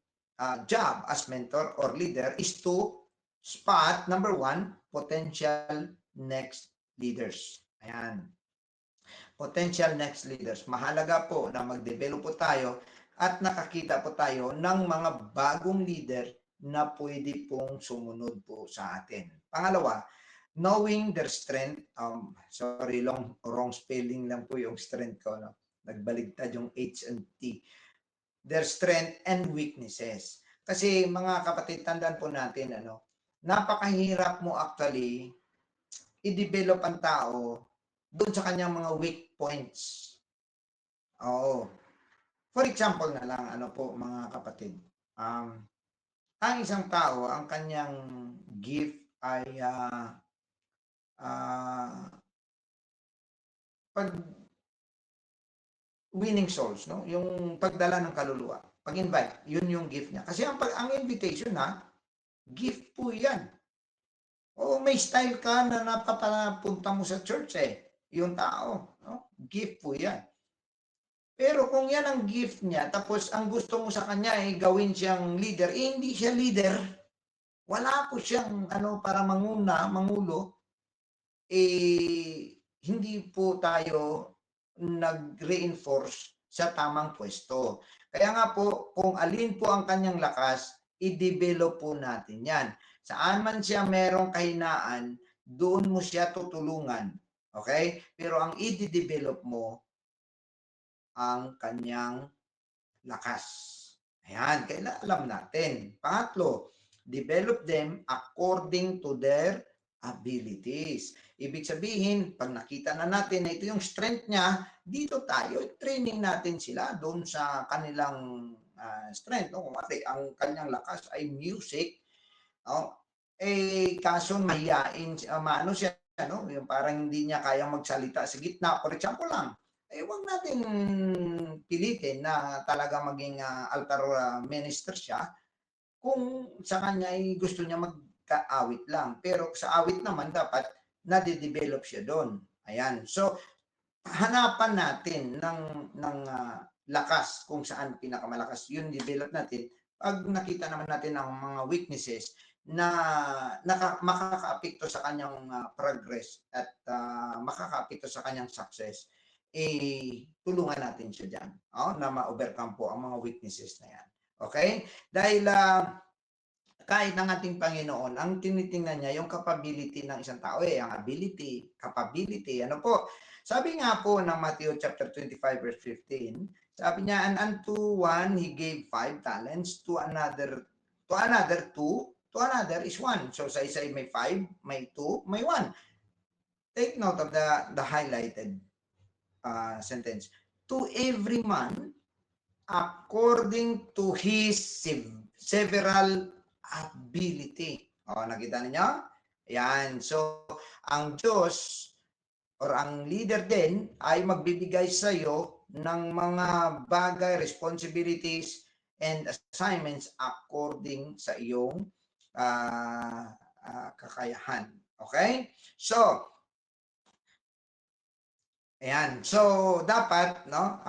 job as mentor or leader is to spot, number 1, potential next leaders. Ayan. Potential next leaders. Mahalaga po na mag-develop po tayo at nakakita po tayo ng mga bagong leader na pwede pong sumunod po sa atin. Pangalawa, knowing their strength. Sorry, wrong spelling lang po yung strength ko. No? Nagbaligtad yung H and T. Their strength and weaknesses. Kasi mga kapatid, tandaan po natin, napakahirap mo actually i-develop ang tao doon sa kanyang mga weak points. Oo. For example na lang, mga kapatid. Ang isang tao, ang kanyang gift ay pag winning souls, no? Yung pagdala ng kaluluwa. Pag-invite, yun yung gift niya. Kasi ang invitation gift po yan. Oo, may style ka na napapunta mo sa church yung tao. No? Gift po yan. Pero kung yan ang gift niya, tapos ang gusto mo sa kanya ay gawin siyang leader, hindi siya leader. Wala po siyang para mangulo. Hindi po tayo nag-reinforce sa tamang pwesto. Kaya nga po, kung alin po ang kanyang lakas, i-develop po natin yan. Saan man siya merong kahinaan, doon mo siya tutulungan. Okay? Pero ang i-develop mo, ang kanyang lakas. Ayan, kailangan alam natin. Pangatlo, develop them according to their abilities. Ibig sabihin, pag nakita na natin na ito yung strength niya, dito tayo, training natin sila doon sa kanilang strength. No? Kung ang kanyang lakas ay music, kaso mahiyain, siya, yung parang hindi niya kayang magsalita sa gitna. For example lang, huwag natin pilitin na talaga maging altar minister siya kung sa kanya ay gusto niya awit lang. Pero sa awit naman dapat nade-develop siya doon. Ayan. So hanapan natin ng lakas kung saan pinakamalakas. Yun develop natin. Pag nakita naman natin ang mga weaknesses na makakaapekto sa kanyang progress at makakaapekto sa kanyang success, tulungan natin siya dyan, na ma-overcome po ang mga weaknesses na yan. Okay? Dahil kahit ng ating Panginoon, ang tinitingnan niya yung capability ng isang tao, ang ability, capability, ano po. Sabi nga po ng Matthew chapter 25 verse 15, sabi niya, and unto one he gave 5 talents, to another 2, to another is 1. So sa isa may 5, may 2, may 1. Take note of the highlighted sentence. To every man according to his several ability. Nakita niyo? Yan. So, ang Diyos or ang leader din ay magbibigay sa iyo ng mga bagay, responsibilities, and assignments according sa iyong kakayahan. Okay? So, ayan. So, dapat, no,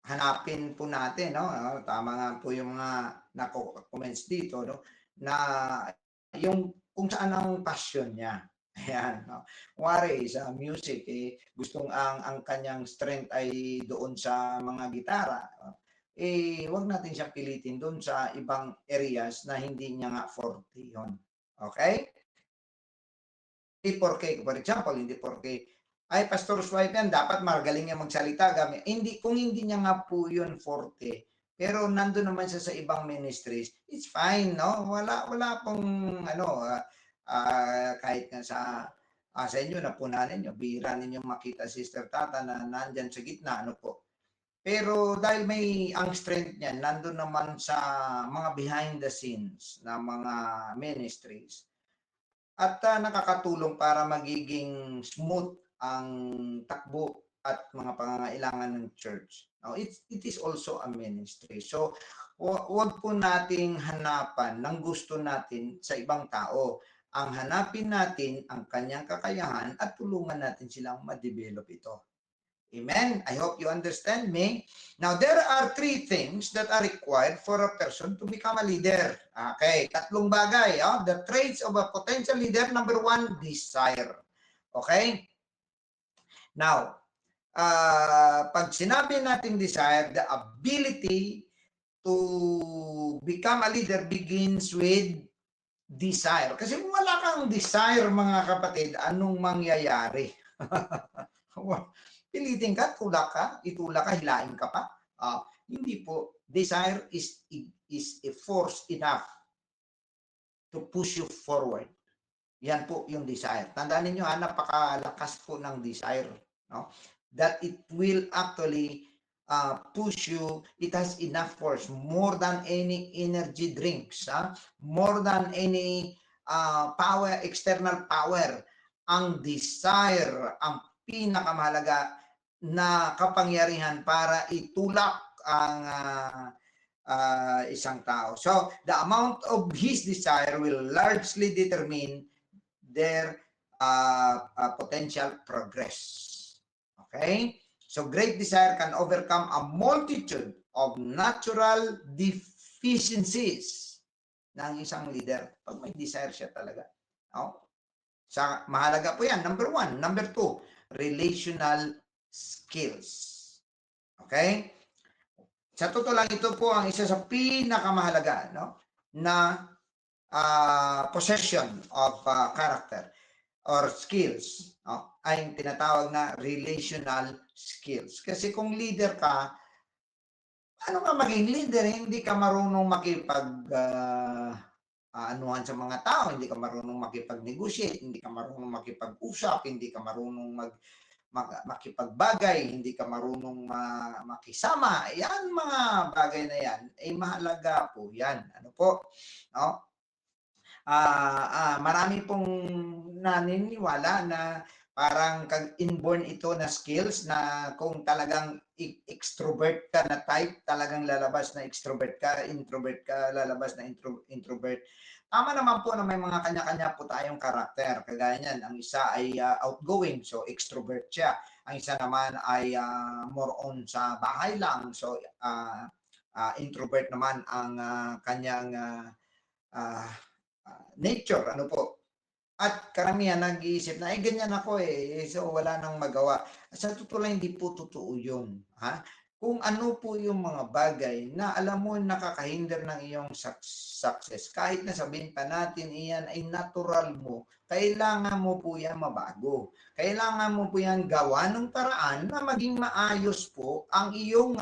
hanapin po natin, no? Tama nga po yung mga nako-comments dito, no? Na yung kung saan ang passion niya. Ayan, no? Kuwari sa music, gustong ang kanyang strength ay doon sa mga gitara. Wag natin siyang pilitin doon sa ibang areas na hindi niya nga forte yun. Okay? Hindi porke, for example, hindi porke ay pastor's wife yan, dapat magaling niya magsalita. Hindi, kung hindi niya nga po yun forte, pero nandun naman siya sa ibang ministries, it's fine, no? Wala pong, kahit nga sa inyo, napunan ninyo, bihira ninyo makita Sister Tata na nandyan sa gitna, ano po. Pero dahil ang strength niya, nandun naman sa mga behind the scenes na mga ministries, at nakakatulong para magiging smooth ang takbo at mga pangangailangan ng church. Now, it is also a ministry. So, wag po nating hanapan ng gusto natin sa ibang tao. Ang hanapin natin ang kanyang kakayahan at tulungan natin silang ma-develop ito. Amen? I hope you understand me. Now, there are 3 things that are required for a person to become a leader. Okay, 3 bagay. The traits of a potential leader. Number 1, desire. Okay? Now, pag sinabi natin desire, the ability to become a leader begins with desire. Kasi kung wala kang desire, mga kapatid, anong mangyayari? Pilitin ka, itulak ka, hilain ka pa. Hindi po. Desire is a force enough to push you forward. Yan po yung desire. Tandaan niyo, napakalakas po ng desire. No? That it will actually push you. It has enough force, more than any energy drinks, more than any power, external power. Ang desire, ang pinakamahalaga na kapangyarihan para itulak ang isang tao. So, the amount of his desire will largely determine their potential progress. Okay? So, great desire can overcome a multitude of natural deficiencies ng isang leader. Pag may desire siya talaga. Mahalaga po yan. Number 1. Number 2, relational skills. Okay? Sa totoo lang, ito po ang isa sa pinakamahalaga, na possession of character or skills, ay yung tinatawag na relational skills. Kasi kung leader ka, ano ka maging leader? Hindi ka marunong anuhan sa mga tao, hindi ka marunong makipag-negotiate, hindi ka marunong makipag-usap, hindi ka marunong makipagbagay, hindi ka marunong makisama. Yan, mga bagay na yan, mahalaga po yan. Ano po? Marami pong naniniwala na parang inborn ito na skills na kung talagang extrovert ka na type, talagang lalabas na extrovert ka, introvert ka, lalabas na introvert. Tama naman po na may mga kanya-kanya po tayong karakter. Kagaya niyan, ang isa ay outgoing, so extrovert siya. Ang isa naman ay more on sa bahay lang, so introvert naman ang kanyang uh, nature. Ano po? At karamihan nag-iisip na, ganyan ako so wala nang magawa. Sa totoo lang, hindi po totoo yun. Ha? Kung ano po yung mga bagay na alam mo nakakahinder ng iyong success, kahit na sabihin pa natin iyan ay natural mo, kailangan mo po yan mabago. Kailangan mo po yan gawa ng paraan na maging maayos po ang iyong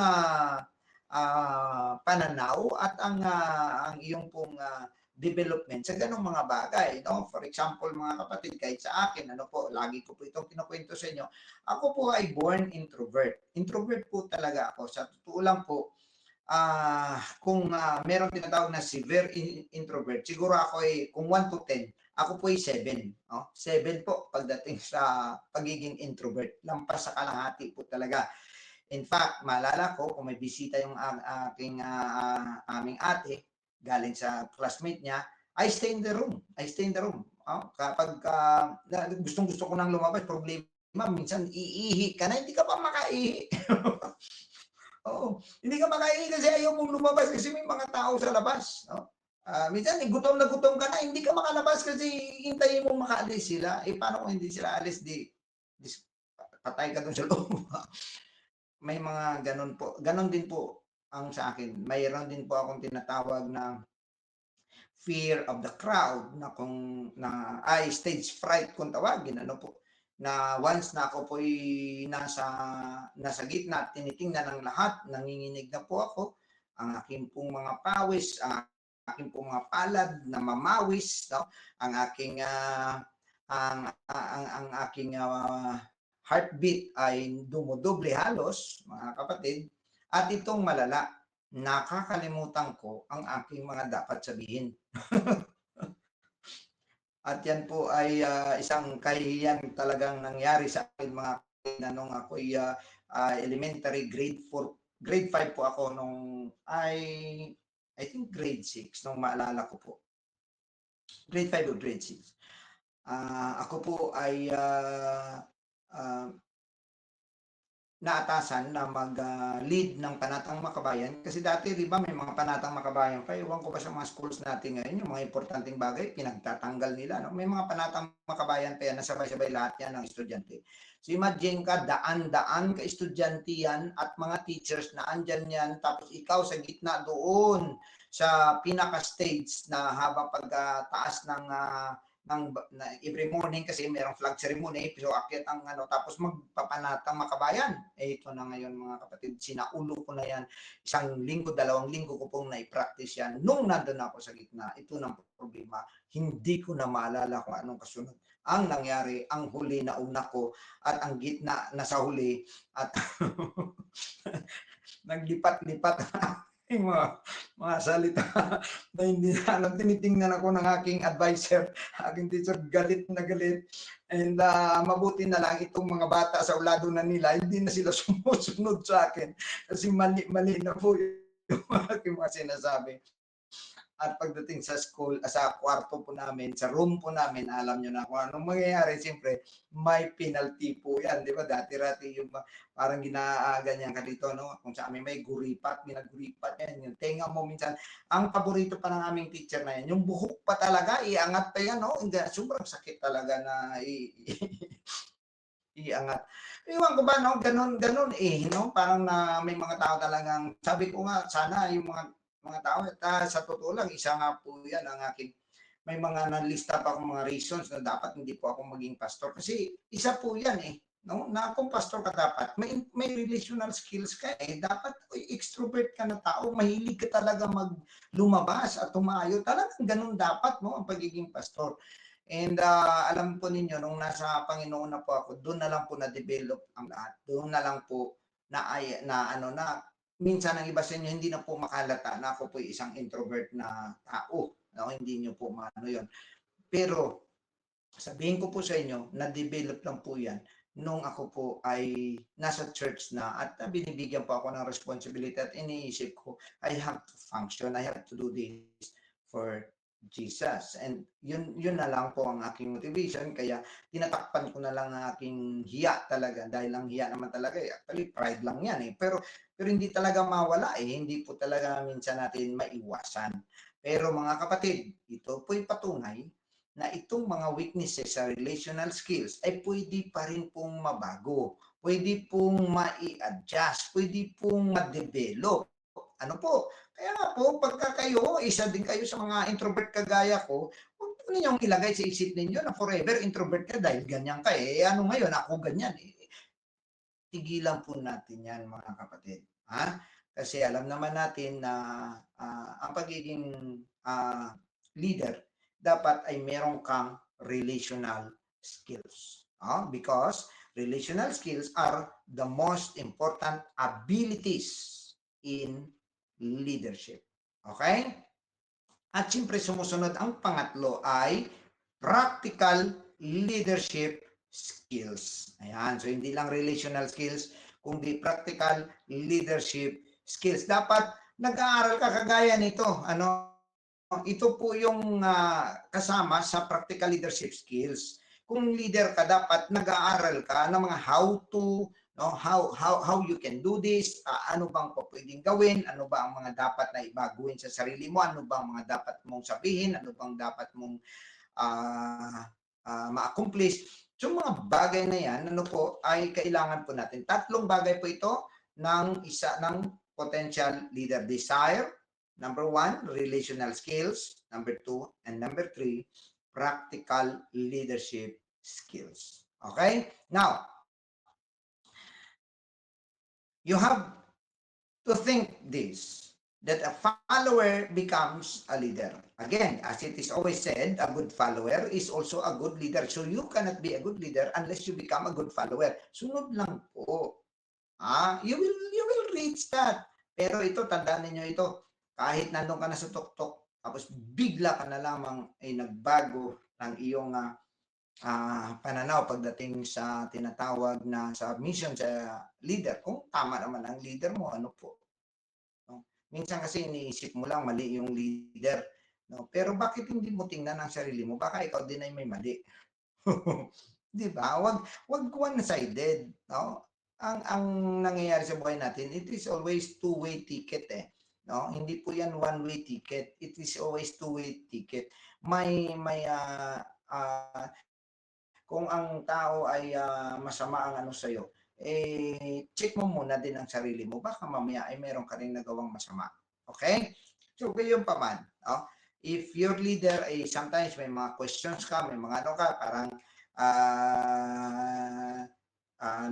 pananaw at ang iyong pong development sa ganong mga bagay, no? For example, mga kapatid, kahit sa akin, ano po, lagi ko po itong kinukwento sa inyo, ako po ay born introvert. Introvert po talaga ako. Sa totoo lang po, kung meron tinatawag na severe introvert, siguro ako ay, kung 1 to 10, ako po ay 7. No? 7 po pagdating sa pagiging introvert. Lampas sa kalahati po talaga. In fact, maalala ko, kung may bisita yung aking aming ate, galing sa classmate niya, I stay in the room. I stay in the room. Kapag gustong-gusto ko nang lumabas, problema, minsan iihi ka na, hindi ka pa makaihi. Oo, hindi ka makaihi kasi ayaw mong lumabas kasi may mga tao sa labas. No? Minsan, gutom na gutom ka na, hindi ka makalabas kasi hintayin mong makaalis sila. Paano kung hindi sila alis, di patay ka doon sa loob. May mga ganun po. Ganun din po ang sa akin. Mayroon din po akong tinatawag na fear of the crowd na kung ay stage fright kung tawagin, ano po, na once na ako po'y nasa gitna, tinitingnan ng lahat, nanginginig na po ako, ang aking pong mga pawis, ang aking pong mga palad na mamawis, no? Ang aking ang aking heartbeat ay dumodoble halos, mga kapatid, at itong malala, nakakalimutan ko ang aking mga dapat sabihin. At yan po ay isang kahihiyan talagang nangyari sa akin, mga kapatid, na nung ako ay elementary, grade 4, grade 5 po ako nung I think grade 6, nung maalala ko po. Grade 5 o grade 6. Ako po ay naatasan na mag-lead ng Panatang Makabayan. Kasi dati, di ba, may mga Panatang Makabayan pa. Iwan ko ba sa mga schools natin ngayon, yung mga importanteng bagay, pinagtatanggal nila. No? May mga Panatang Makabayan pa yan, nasabay-sabay lahat yan ng estudyante. So imagine ka, daan-daan ka estudyante yan at mga teachers na andyan yan, tapos ikaw sa gitna doon sa pinaka-stage na habang pagtaas ng every morning kasi mayroong flag ceremony, so akyat ang tapos magpapanatang Makabayan. Ito na ngayon, mga kapatid, sinaulo ko na yan. 1 linggo, 2 linggo ko pong na-practice yan. Nung nandun ako sa gitna, ito ng problema, hindi ko na maalala kung anong kasunod. Ang nangyari, ang huli na una ko at ang gitna na sa huli at naglipat-lipat yung mga salita na hindi na alam. Tinitingnan ako ng aking advisor, aking teacher, galit na galit. And mabuti na lang itong mga bata sa ulado na nila, hindi na sila sumusunod sa akin kasi mali na po yung aking mga sinasabi. At pagdating sa school, sa kwarto po namin, sa room po namin, alam nyo na kung anong mangyayari. Siyempre, may penalty po yan. Di ba? Dati-rati yung parang ginaganyan ka dito, no? Kung sa amin may guripat, minaguripat yan. Yung tenga mo minsan. Ang paborito pa ng aming teacher na yan, yung buhok pa talaga, iangat pa yan, no? Sobrang sakit talaga na iangat. Iwan ko ba, no? Ganon, no? Parang na may mga tao talagang, sabi ko nga, sana yung mga tao, at sa totoo lang, isa nga po yan ang aking, may mga nalista pa akong mga reasons na dapat hindi po ako maging pastor. Kasi isa po yan no? Na kung pastor ka dapat, may relational skills ka dapat extrovert ka na tao, mahilig ka talaga lumabas at tumayo. Talagang ganun dapat, no? Ang pagiging pastor. And alam po ninyo, nung nasa Panginoon na po ako, doon na lang po na-develop ang lahat. Doon na lang po na minsan ang iba sa inyo hindi na po makalata na ako po isang introvert na tao. No? Hindi nyo po maano yun. Pero sabihin ko po sa inyo, na-develop lang po yan nung ako po ay nasa church na at binibigyan po ako ng responsibility at iniisip ko, I have to function, I have to do this for Jesus. And yun na lang po ang aking motivation. Kaya tinatakpan ko na lang ang aking hiya talaga. Dahil ang hiya naman talaga, actually pride lang yan eh. Pero hindi talaga mawala eh. Hindi po talaga minsan natin maiwasan. Pero mga kapatid, ito po'y patunay na itong mga weaknesses sa relational skills ay pwede pa rin pong mabago, pwede pong ma-adjust, pwede pong ma-develop. Ano po? Kaya nga po, pagka kayo, isa din kayo sa mga introvert kagaya ko, huwag po ninyong ilagay sa isip ninyo na forever introvert ka dahil ganyan ka eh. Ano ngayon, ako ganyan eh. Tigilan po natin yan mga kapatid. Ha? Kasi alam naman natin na ang pagiging leader dapat ay meron kang relational skills. Because relational skills are the most important abilities in leadership. Okay? At siyempre sumusunod ang pangatlo ay practical leadership skills. Ayan, so hindi lang relational skills, kundi practical leadership skills. Dapat nag-aaral ka kagaya nito. Ito po yung kasama sa practical leadership skills. Kung leader ka, dapat nag-aaral ka ng mga how to, no, how you can do this, ano bang pwedeng gawin, ano ba ang mga dapat na ibaguhin sa sarili mo, ano ba ang mga dapat mong sabihin, ano bang dapat mong ma-accomplish. So mga bagay na yan, ano po, ay kailangan po natin. Tatlong bagay po ito ng isa ng potential leader: desire, number 1, relational skills, number 2, and number 3, practical leadership skills. Okay? Now, you have to think this, that a follower becomes a leader. Again, as it is always said, a good follower is also a good leader. So you cannot be a good leader unless you become a good follower. Sunod lang po. You will reach that. Pero ito, tandaan niyo ito, kahit nandun ka na sa tuktok, tapos bigla ka na lamang ay nagbago ng iyong pananaw pagdating sa tinatawag na sa mission sa leader. Kung tama naman ang leader mo, ano po. No? Minsan kasi iniisip mo lang mali yung leader. No? Pero bakit hindi mo tingnan ang sarili mo? Baka ikaw din ay may mali. Di ba? Wag one-sided. No? Ang nangyayari sa buhay natin, it is always two-way ticket eh. No? Hindi po yan one-way ticket. It is always two-way ticket. May kung ang tao ay masama ang ano sa'yo, check mo muna din ang sarili mo. Baka mamaya ay meron ka rin nagawang masama. Okay? So, gayon pa man. If your leader ay sometimes may mga questions ka, may mga ano ka, parang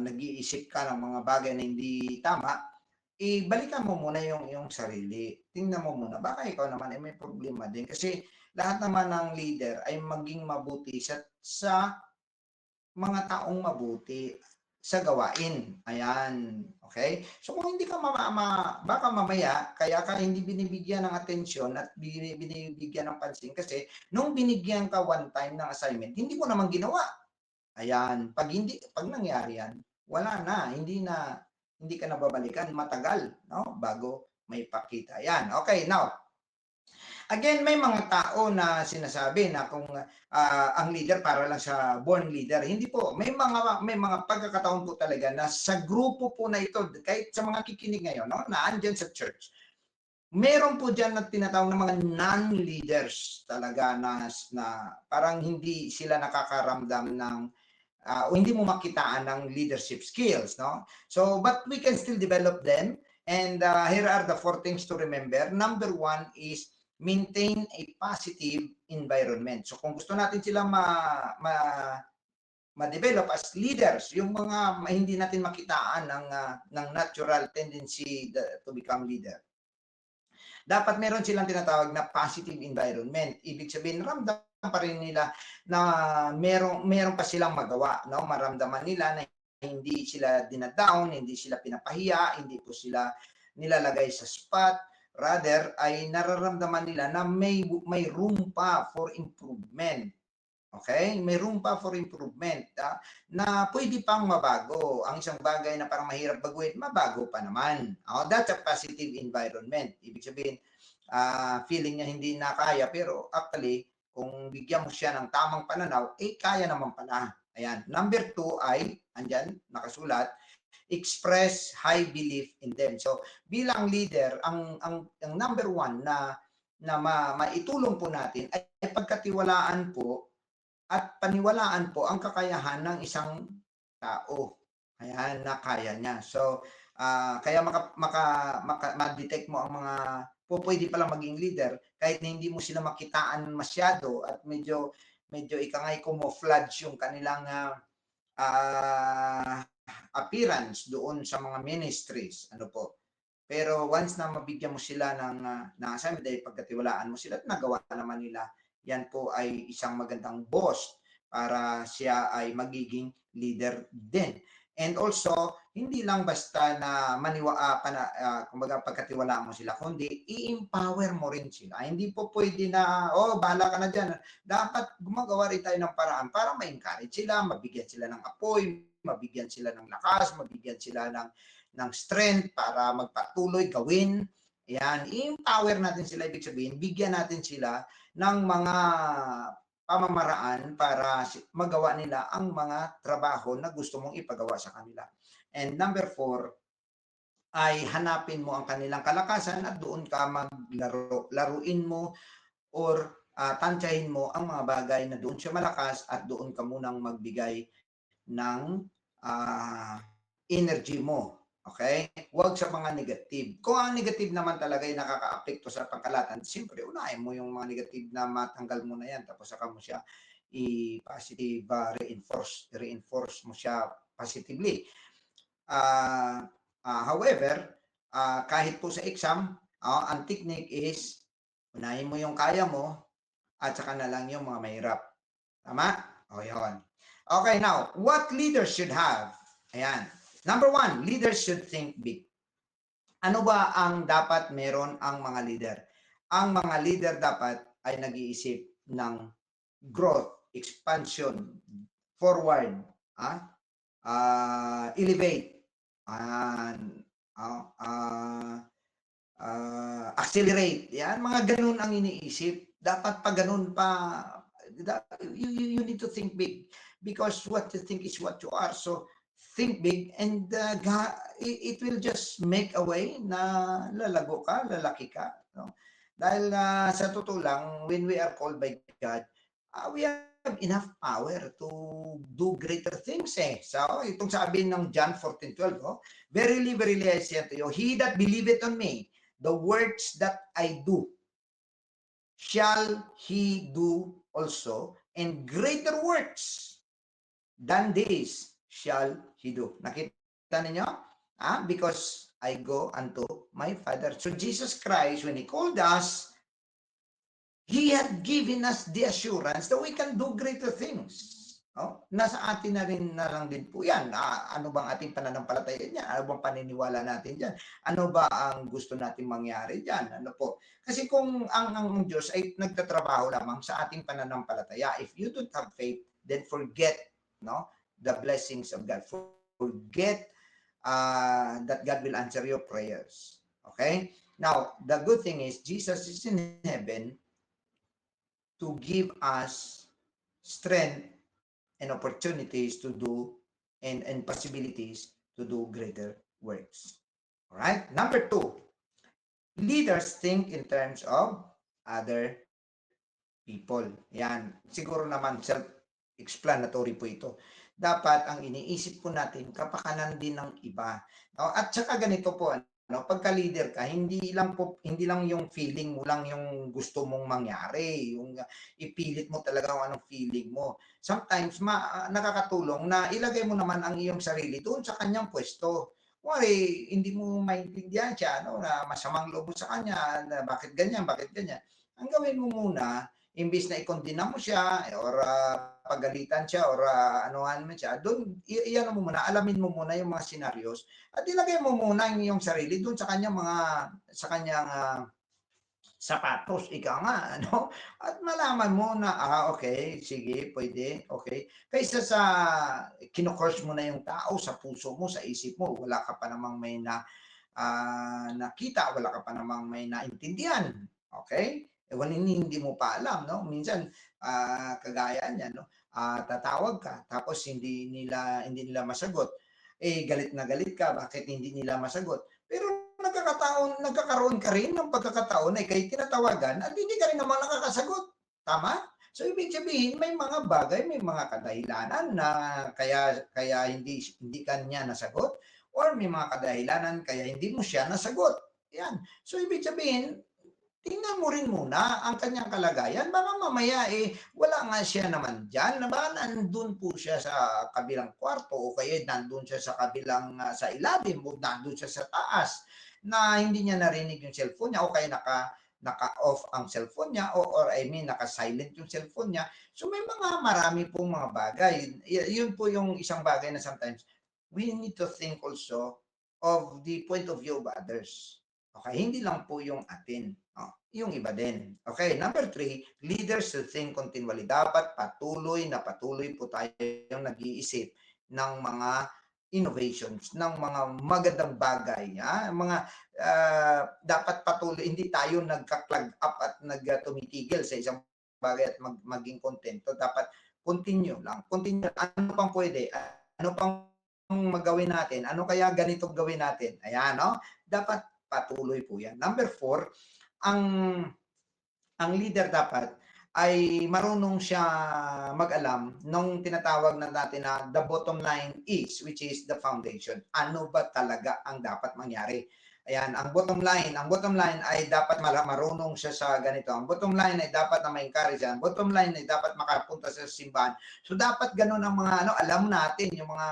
nag-iisip ka ng mga bagay na hindi tama, ibalikan mo muna yung sarili. Tingnan mo muna. Baka ikaw naman ay may problema din. Kasi lahat naman ng leader ay maging mabuti sa mga taong mabuti sa gawain. Ayan. Okay? So kung hindi ka baka mamaya, kaya ka hindi binibigyan ng atensyon at binibigyan ng pansin kasi nung binigyan ka one time ng assignment, hindi mo naman ginawa. Ayan. Pag nangyari yan, wala na. Hindi ka na babalikan. Matagal, no? Bago may pakita. Yan. Okay, now, again, may mga tao na sinasabi na kung ang leader para lang sa born leader. Hindi po. May mga pagkakataon po talaga na sa grupo po na ito, kahit sa mga kikinig ngayon, no, na andyan sa church, meron po dyan na tinatawag ng mga non-leaders talaga na parang hindi sila nakakaramdam ng o hindi mo makitaan ng leadership skills, no? So, but we can still develop them. And here are the 4 things to remember. Number 1 is maintain a positive environment. So, kung gusto natin silang ma-develop as leaders, yung mga hindi natin makitaan ng natural tendency to become leader, dapat meron silang tinatawag na positive environment. Ibig sabihin, ramdam pa rin nila na meron pa silang magawa, no? Maramdaman nila na hindi sila dinadown, hindi sila pinapahiya, hindi po sila nilalagay sa spot. Rather, ay nararamdaman nila na may room pa for improvement. Okay? May room pa for improvement na pwede pang mabago. Ang isang bagay na parang mahirap baguhin, mabago pa naman. That's a positive environment. Ibig sabihin, feeling niya hindi na kaya, pero actually, kung bigyan mo siya ng tamang pananaw, kaya naman pala. Ayan. Number 2 ay, andyan, nakasulat, express high belief in them. So, bilang leader, ang number 1 na maitulong po natin ay pagkatiwalaan po at paniwalaan po ang kakayahan ng isang tao. Ayan, na kaya niya. So, kaya ma-detect mo ang mga pwede palang maging leader kahit na hindi mo sila makitaan masyado at medyo ikangay camouflage yung kanilang appearance doon sa mga ministries. Ano po? Pero once na mabigyan mo sila ng assignment dahil pagkatiwalaan mo sila at nagawa naman nila, yan po ay isang magandang boss para siya ay magiging leader din. And also, hindi lang basta na kumbaga pagkatiwalaan mo sila, kundi i-empower mo rin sila. Hindi po pwede na, bahala ka na dyan. Dapat gumagawa rin tayo ng paraan para ma-encourage sila, mabigyan sila ng apoy, mabigyan sila ng lakas, mabigyan sila ng strength para magpatuloy, gawin. Yan, i-empower natin sila, ibig sabihin, bigyan natin sila ng mga pamamaraan para magawa nila ang mga trabaho na gusto mong ipagawa sa kanila. And number 4, ay hanapin mo ang kanilang kalakasan at doon ka maglaro. Laruin mo or tansyahin mo ang mga bagay na doon siya malakas at doon ka munang magbigay ng energy mo. Okay? Huwag sa mga negative. Kung ang negative naman talaga ay nakaka-apekto sa pangkalatan, siyempre, unahin mo yung mga negative na matanggal mo na yan. Tapos saka mo siya i-positive reinforce mo siya positively. However, kahit po sa exam, ang technique is unahin mo yung kaya mo at saka na lang yung mga mahirap. Tama? O, yun. Okay, now, what leaders should have? Ayan. Number 1, leaders should think big. Ano ba ang dapat meron ang mga leader? Ang mga leader dapat ay nag-iisip ng growth, expansion, forward, elevate, accelerate. Yan, mga ganun ang iniisip. Dapat pa ganun pa. You need to think big because what you think is what you are. So, think big and it will just make a way na lalago ka, lalaki ka. No? Dahil sa totoo lang, when we are called by God, we have enough power to do greater things eh. So, itong sabi ng John 14:12, verily, verily, I say unto you, he that believeth on me, the works that I do, shall he do also, and greater works than this shall he do. Nakita ninyo? Because I go unto my Father. So Jesus Christ, when He called us, He had given us the assurance that we can do greater things. Nasa atin na rin na lang din po yan. Ano bang ating pananampalataya niyan? Ano bang paniniwala natin dyan? Ano ba ang gusto natin mangyari dyan? Ano po? Kasi kung ang Diyos ay nagtatrabaho lamang sa ating pananampalataya, if you don't have faith, then forget the blessings of God. Forget that God will answer your prayers. Okay? Now, the good thing is, Jesus is in heaven to give us strength and opportunities to do and possibilities to do greater works. All right? Number 2, leaders think in terms of other people. Yan. Siguro naman self-explanatory po ito. Dapat ang iniisip po natin kapakanan din ng iba. At saka ganito po, pagka-leader ka, hindi lang yung feeling mo lang yung gusto mong mangyari, yung ipilit mo talaga kung anong feeling mo. Sometimes nakakatulong na ilagay mo naman ang iyong sarili doon sa kanyang pwesto. Wari, hindi mo maintindihan siya, na masamang loob sa kanya, na bakit ganyan. Ang gawin mo muna, imbis na ikondina mo siya or pagalitan siya or anuhan mo siya, doon iyan mo muna, alamin mo muna yung mga scenarios at ilagay mo muna yung iyong sarili doon sa kanyang sapatos, ika nga, ano? At malaman mo na, okay, sige, pwede, okay. Kaysa sa kino-curse mo na yung tao sa puso mo, sa isip mo, wala ka pa namang may nakita, wala ka pa namang may naintindihan, okay? Hindi mo pa alam, no? Minsan, kagaya niyan, no? Tatawag ka, tapos hindi nila masagot. Galit na galit ka, bakit hindi nila masagot? Pero nagkakaroon ka rin ng pagkakataon na ika'y tinatawagan at hindi ka rin naman nakakasagot. Tama? So, ibig sabihin, may mga bagay, may mga kadahilanan na kaya hindi ka niya nasagot, or may mga kadahilanan kaya hindi mo siya nasagot. Yan. So, ibig sabihin, tingnan mo rin muna ang kanyang kalagayan. Baka mamaya wala nga siya naman dyan. Baka nandun po siya sa kabilang kwarto o kaya nandun siya sa kabilang sa ilalim o nandun siya sa taas na hindi niya narinig yung cellphone niya o kaya naka-off ang cellphone niya or I mean naka-silent yung cellphone niya. So may marami pong mga bagay. Yun po yung isang bagay na sometimes we need to think also of the point of view of others. Okay, hindi lang po yung atin, yung iba din. Okay, number 3, leaders should think continually. Dapat patuloy po tayong nag-iisip ng mga innovations, ng mga magandang bagay. Dapat patuloy, hindi tayo nagka-clog up at tumitigil sa isang bagay at maging kontento. Dapat continue lang. Continue. Ano pang pwede? Ano pang magawin natin? Ano kaya ganito gawin natin? Ayan, no? Dapat patuloy po yan. Number 4, ang leader dapat ay marunong siya mag-alam nung tinatawag na natin na the bottom line is, which is the foundation. Ano ba talaga ang dapat mangyari? Ayan, ang bottom line ay dapat marunong siya sa ganito. Ang bottom line ay dapat na ma-encourage yan. Bottom line ay dapat makapunta sa simbahan. So dapat ganun ang mga alam natin yung mga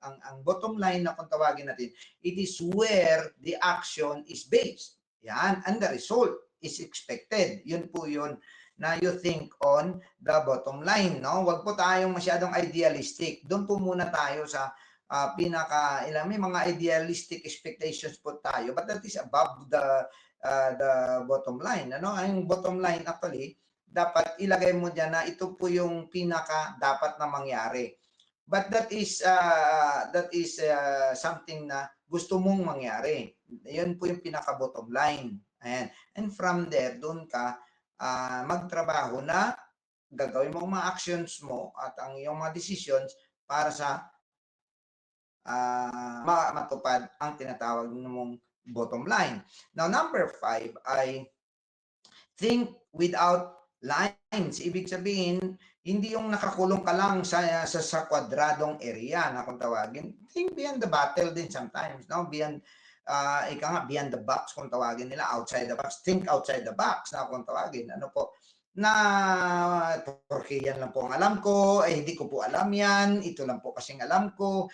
ang bottom line na kung tawagin natin, it is where the action is based. Yan, and the result is expected. Yun po yun na you think on the bottom line, no? Huwag po tayong masyadong idealistic. Doon po muna tayo sa may mga idealistic expectations po tayo, but that is above the bottom line. Ano? Ang bottom line actually, dapat ilagay mo diyan na ito po yung pinaka dapat na mangyari. But that is something na gusto mong mangyari. Yun po yung pinaka bottom line. Ayan. And from there, doon ka magtrabaho na gagawin mo ang mga actions mo at ang iyong mga decisions para sa matupad ang tinatawag mong bottom line. Now, number 5 ay think without lines. Ibig sabihin, hindi yung nakakulong ka lang sa kwadradong area na kung tawagin. Think beyond the battle din sometimes, no? Beyond beyond the box kung tawagin nila, outside the box. Think outside the box na kung tawagin. Ano po? Na porque yan lang po ang alam ko, hindi ko po alam yan, ito lang po kasing alam ko.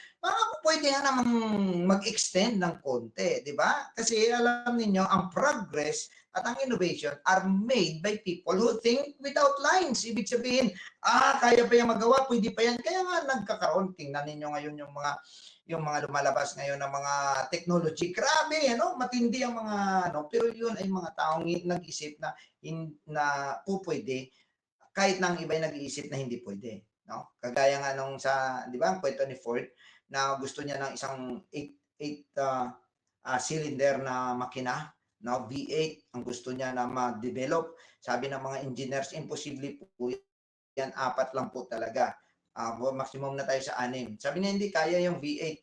Pwede nga namang mag-extend ng konti, di ba? Kasi alam niyo ang progress at ang innovation are made by people who think without lines. Ibig sabihin, kaya pa yan magawa, pwede pa yan. Kaya nga nagkakaroon, tingnan ninyo ngayon yung mga lumalabas ngayon ng mga technology. Grabe, matindi ang mga, pero yun ay mga taong nag-isip na pwede, kahit nang iba nag-iisip na hindi pwede. No? Kagaya nga nung sa, di ba, ang kwento ni Ford, na gusto niya ng isang 8 cylinder na makina, no? V8 ang gusto niya na ma-develop. Sabi ng mga engineers, imposible po yan, 4 lang po talaga. Maximum na tayo sa 6. Sabi niya, hindi kaya yung V8.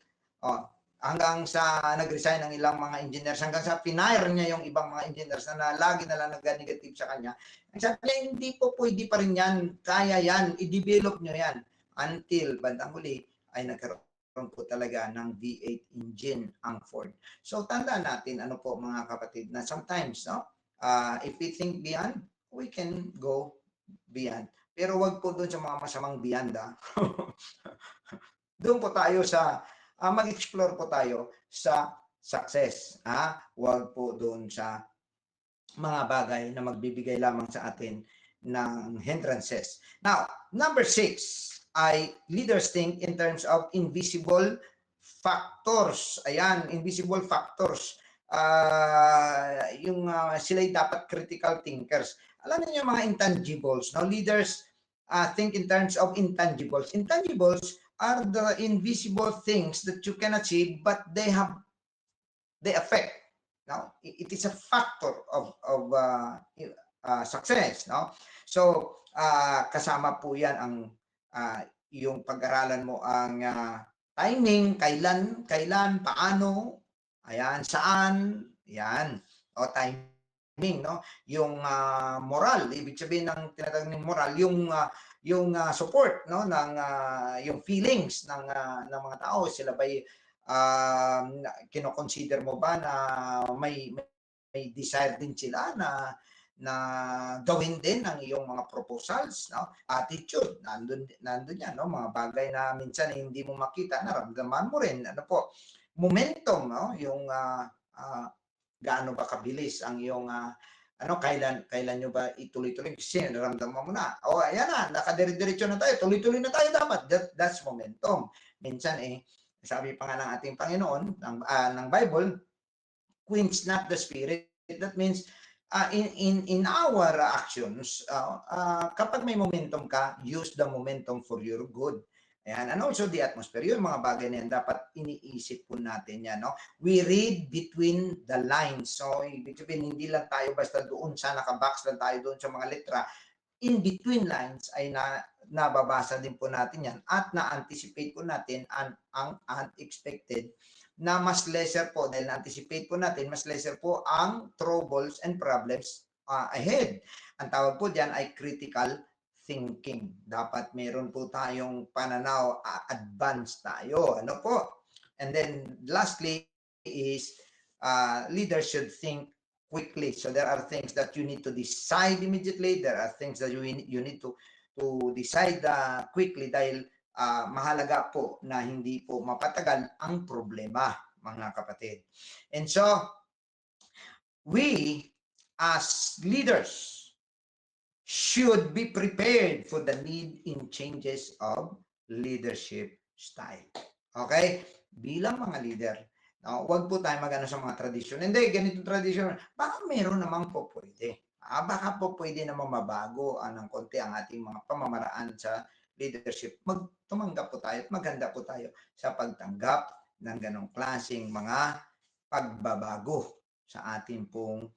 Hanggang sa nag-resign ng ilang mga engineers, hanggang sa pinire niya yung ibang mga engineers na lagi na lang nag-negative sa kanya. Sabi niya, hindi po pwede pa rin yan. Kaya yan, i-develop nyo yan. Until bandang huli ay nagkaroon po talaga ng V8 engine ang Ford. So tandaan natin, ano po mga kapatid, na sometimes, if we think beyond, we can go beyond. Pero wag po doon sa mga masamang beyond. Doon po tayo sa mag-explore po tayo sa success. Huwag po doon sa mga bagay na magbibigay lamang sa atin ng hindrances. Now, number 6 ay leaders think in terms of invisible factors. Ayan, invisible factors. sila'y dapat critical thinkers. Alam niyo mga intangibles, no? Leaders think in terms of intangibles. Intangibles are the invisible things that you can achieve, but they affect. No, it is a factor of success. No, so kasama po yan ang yung pag-aralan mo ang timing, kailan, paano, ayan, saan, yan, o timing, no? Yung moral, ibig sabihin ng tinatawag ng moral, yung support, no, ng yung feelings ng mga tao, sila ba'y kino-consider mo ba na may desire din sila na gawin din ang iyong mga proposals, no? Attitude, nandun yan, no? Mga bagay na minsan hindi mo makita, naramdaman mo rin, ano po, momentum, no? Yung gaano ba kabilis ang iyong kailan nyo ba ituloy-tuloy kasi naramdaman mo na, ayan na, nakadire-diretso na tayo, tuloy-tuloy na tayo dapat, that's momentum. Minsan sabi pa nga ng ating Panginoon, ng Bible, quench not the spirit. That means, in our actions, kapag may momentum ka, use the momentum for your good. Ayan. And also the atmosphere, yung mga bagay na yan, dapat iniisip po natin yan. No? We read between the lines. So, ibig sabihin, hindi lang tayo basta doon sa nakabox lang tayo doon sa mga letra. In between lines ay nababasa din po natin yan at na-anticipate po natin ang unexpected na mas lesser po dahil na-anticipate po natin, mas lesser po ang troubles and problems ahead. Ang tawag po dyan ay critical thinking. Dapat meron po tayong pananaw, advance tayo. Ano po? And then lastly is leaders should think quickly. So there are things that you need to decide immediately. There are things that you need to decide quickly dahil mahalaga po na hindi po mapatagal ang problema, mga kapatid. And so, we as leaders should be prepared for the need in changes of leadership style. Okay? Bilang mga leader, huwag po tayo magano sa mga tradisyon. Hindi, ganito tradisyon. Baka meron naman po pwede. Baka po pwede naman mabago ng konti ang ating mga pamamaraan sa leadership. Tumanggap po tayo at maganda po tayo sa pagtanggap ng ganong klaseng mga pagbabago sa ating pong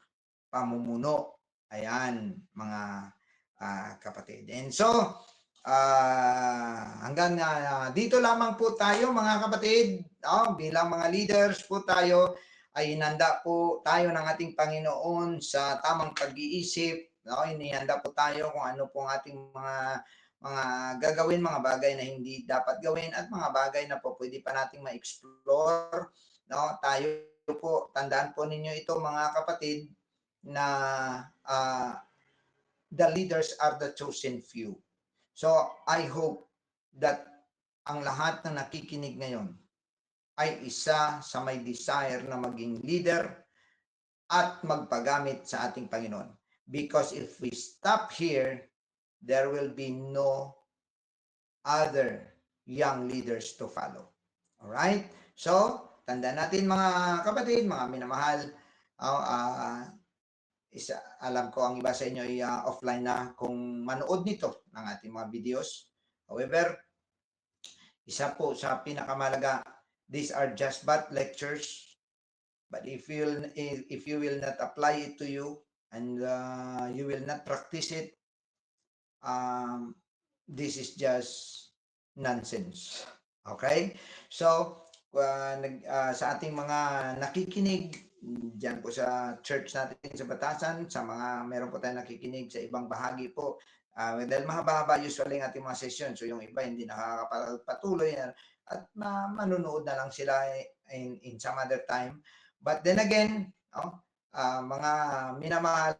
pamumuno. Ayan, mga kapatid. And so, hanggang dito lamang po tayo mga kapatid, bilang mga leaders po tayo ay hinanda po tayo ng ating Panginoon sa tamang pag-iisip, inihanda po tayo kung ano po ang ating mga gagawin, mga bagay na hindi dapat gawin at mga bagay na po pwede pa nating ma-explore, tayo po, tandaan po ninyo ito mga kapatid na the leaders are the chosen few. So, I hope that ang lahat na nakikinig ngayon ay isa sa may desire na maging leader at magpagamit sa ating Panginoon. Because if we stop here, there will be no other young leaders to follow. Alright? So, tandaan natin mga kapatid, mga minamahal, alam ko ang iba sa inyo ay offline na kung manood nito ng ating mga videos. However, isa po sa pinakamalaga, these are just but lectures. But if you will not apply it to you and you will not practice it, this is just nonsense. Okay? So, sa ating mga nakikinig diyan po sa church natin sa Batasan, sa mga meron po tayong nakikinig sa ibang bahagi po, dahil mahaba-haba usually ang ating mga session, so yung iba hindi nakakapatuloy at manunood na lang sila in some other time. But then again, mga minamahal,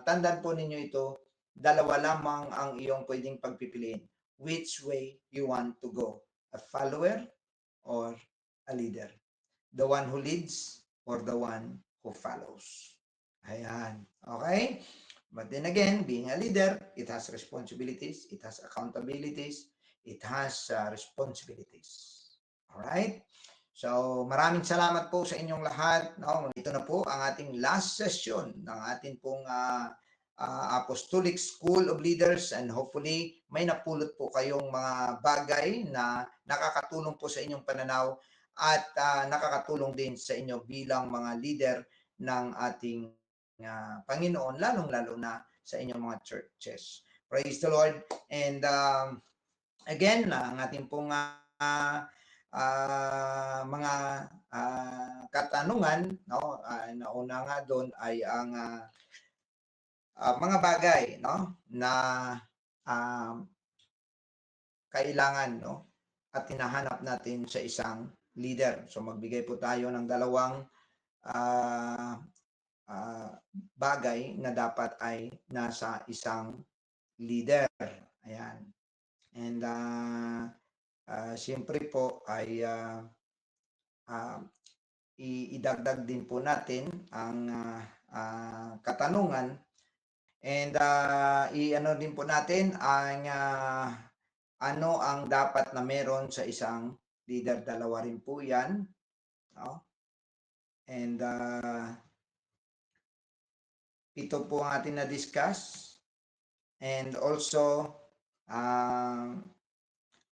tandaan po ninyo ito, dalawa lamang ang iyong pwedeng pagpipiliin. Which way you want to go? A follower or a leader? The one who leads or the one who follows? Ayan. Okay? But then again, being a leader, it has responsibilities, it has accountabilities, it has responsibilities. Alright? So, maraming salamat po sa inyong lahat. No? Ito na po ang ating last session ng ating pong Apostolic School of Leaders, and hopefully may napulot po kayong mga bagay na nakakatulong po sa inyong pananaw at nakakatulong din sa inyo bilang mga leader ng ating Panginoon, lalong-lalo na sa inyong mga churches. Praise the Lord. And again, ang ating pong mga katanungan, no, nauna nga doon ay ang mga bagay, no, na kailangan, no, at hinahanap natin sa isang leader. So magbigay po tayo ng dalawang bagay na dapat ay nasa isang leader. Ayan. And siyempre po ay idagdag din po natin ang katanungan, and i-ano din po natin ang ano ang dapat na meron sa isang leader. Dalawa rin po yan, no? And ito po ang ating na-discuss, and also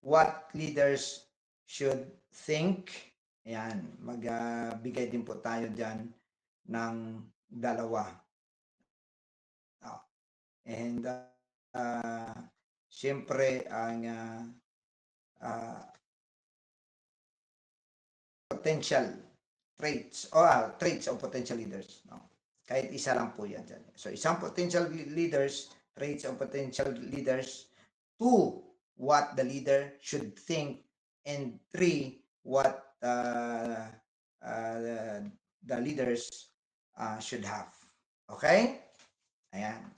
what leaders should think. Ayan, magbigay din po tayo dyan ng dalawa. And siyempre ang potential traits o traits of potential leaders, no? Kahit isa lang po yan dyan. So isang potential leaders, traits of potential leaders. 2, what the leader should think. And 3, what the leaders should have. Okay? Ayan.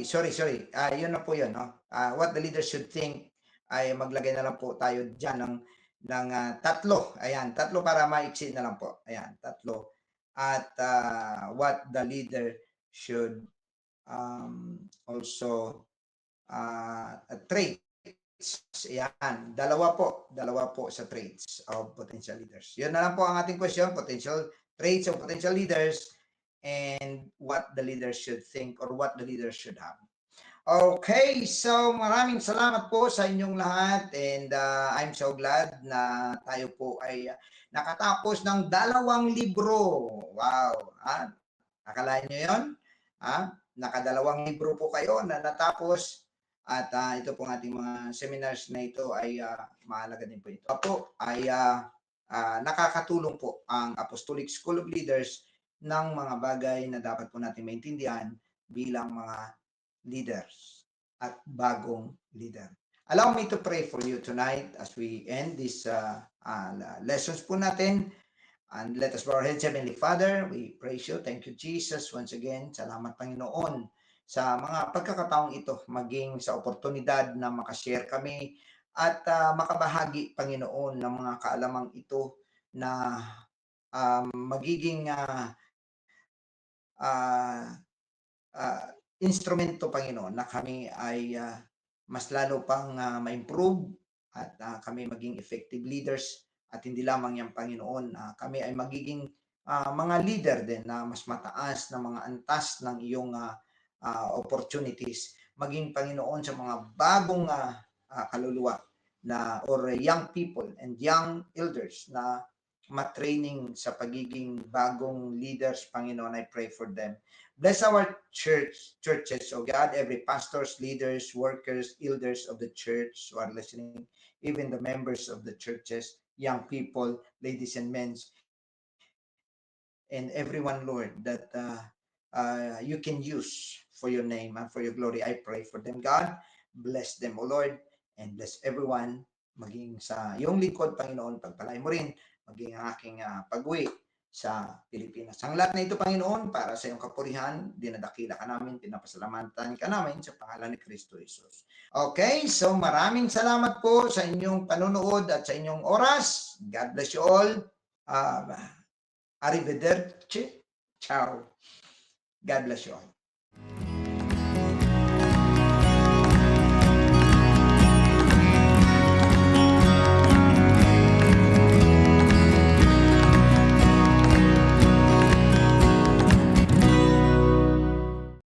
Sorry. Yun na po yun, no? What the leader should think, ay maglagay na lang po tayo dyan ng tatlo. Ayan, tatlo para maiksi na lang po. Ayan, tatlo. At what the leader should also traits. Ayan, dalawa po sa traits of potential leaders. Yun na lang po ang ating question, potential traits of potential leaders, and what the leader should think or what the leader should have. Okay, so maraming salamat po sa inyong lahat, and I'm so glad na tayo po ay nakatapos ng 2 libro. Wow! Akalain nyo yun? Nakadalawang libro po kayo na natapos, at ito pong ating mga seminars na ito ay mahalaga din po ito. Po ay nakakatulong po ang Apostolic School of Leaders ng mga bagay na dapat po natin maintindihan bilang mga leaders at bagong leader. Allow me to pray for you tonight as we end this lessons po natin. And let us bow our heads. Heavenly Father, we praise you. Thank you, Jesus. Once again, salamat Panginoon sa mga pagkakataong ito, maging sa oportunidad na makashare kami at makabahagi, Panginoon, ng mga kaalamang ito na magiging instrumento, Panginoon, na kami ay mas lalo pang ma-improve at kami maging effective leaders. At hindi lamang yan, Panginoon, kami ay magiging mga leader din na mas mataas na mga antas ng iyong opportunities. Maging, Panginoon, sa mga bagong kaluluwa na or young people and young elders na matraining sa pagiging bagong leaders, Panginoon. I pray for them. Bless our churches, oh God, every pastors, leaders, workers, elders of the church who are listening, even the members of the churches, young people, ladies and men, and everyone, Lord, that you can use for your name and for your glory. I pray for them, God. Bless them, O Lord, and bless everyone. Maging sa iyong lingkod, Panginoon, pagpalay mo rin, maging ang aking pag-uwi sa Pilipinas. Ang lahat na ito, Panginoon, para sa iyong kapurihan, dinadakila ka namin, pinapasalamatan ka namin sa pangalan ni Kristo Jesus. Okay, so maraming salamat po sa inyong panunood at sa inyong oras. God bless you all. Arrivederci. Ciao. God bless you all.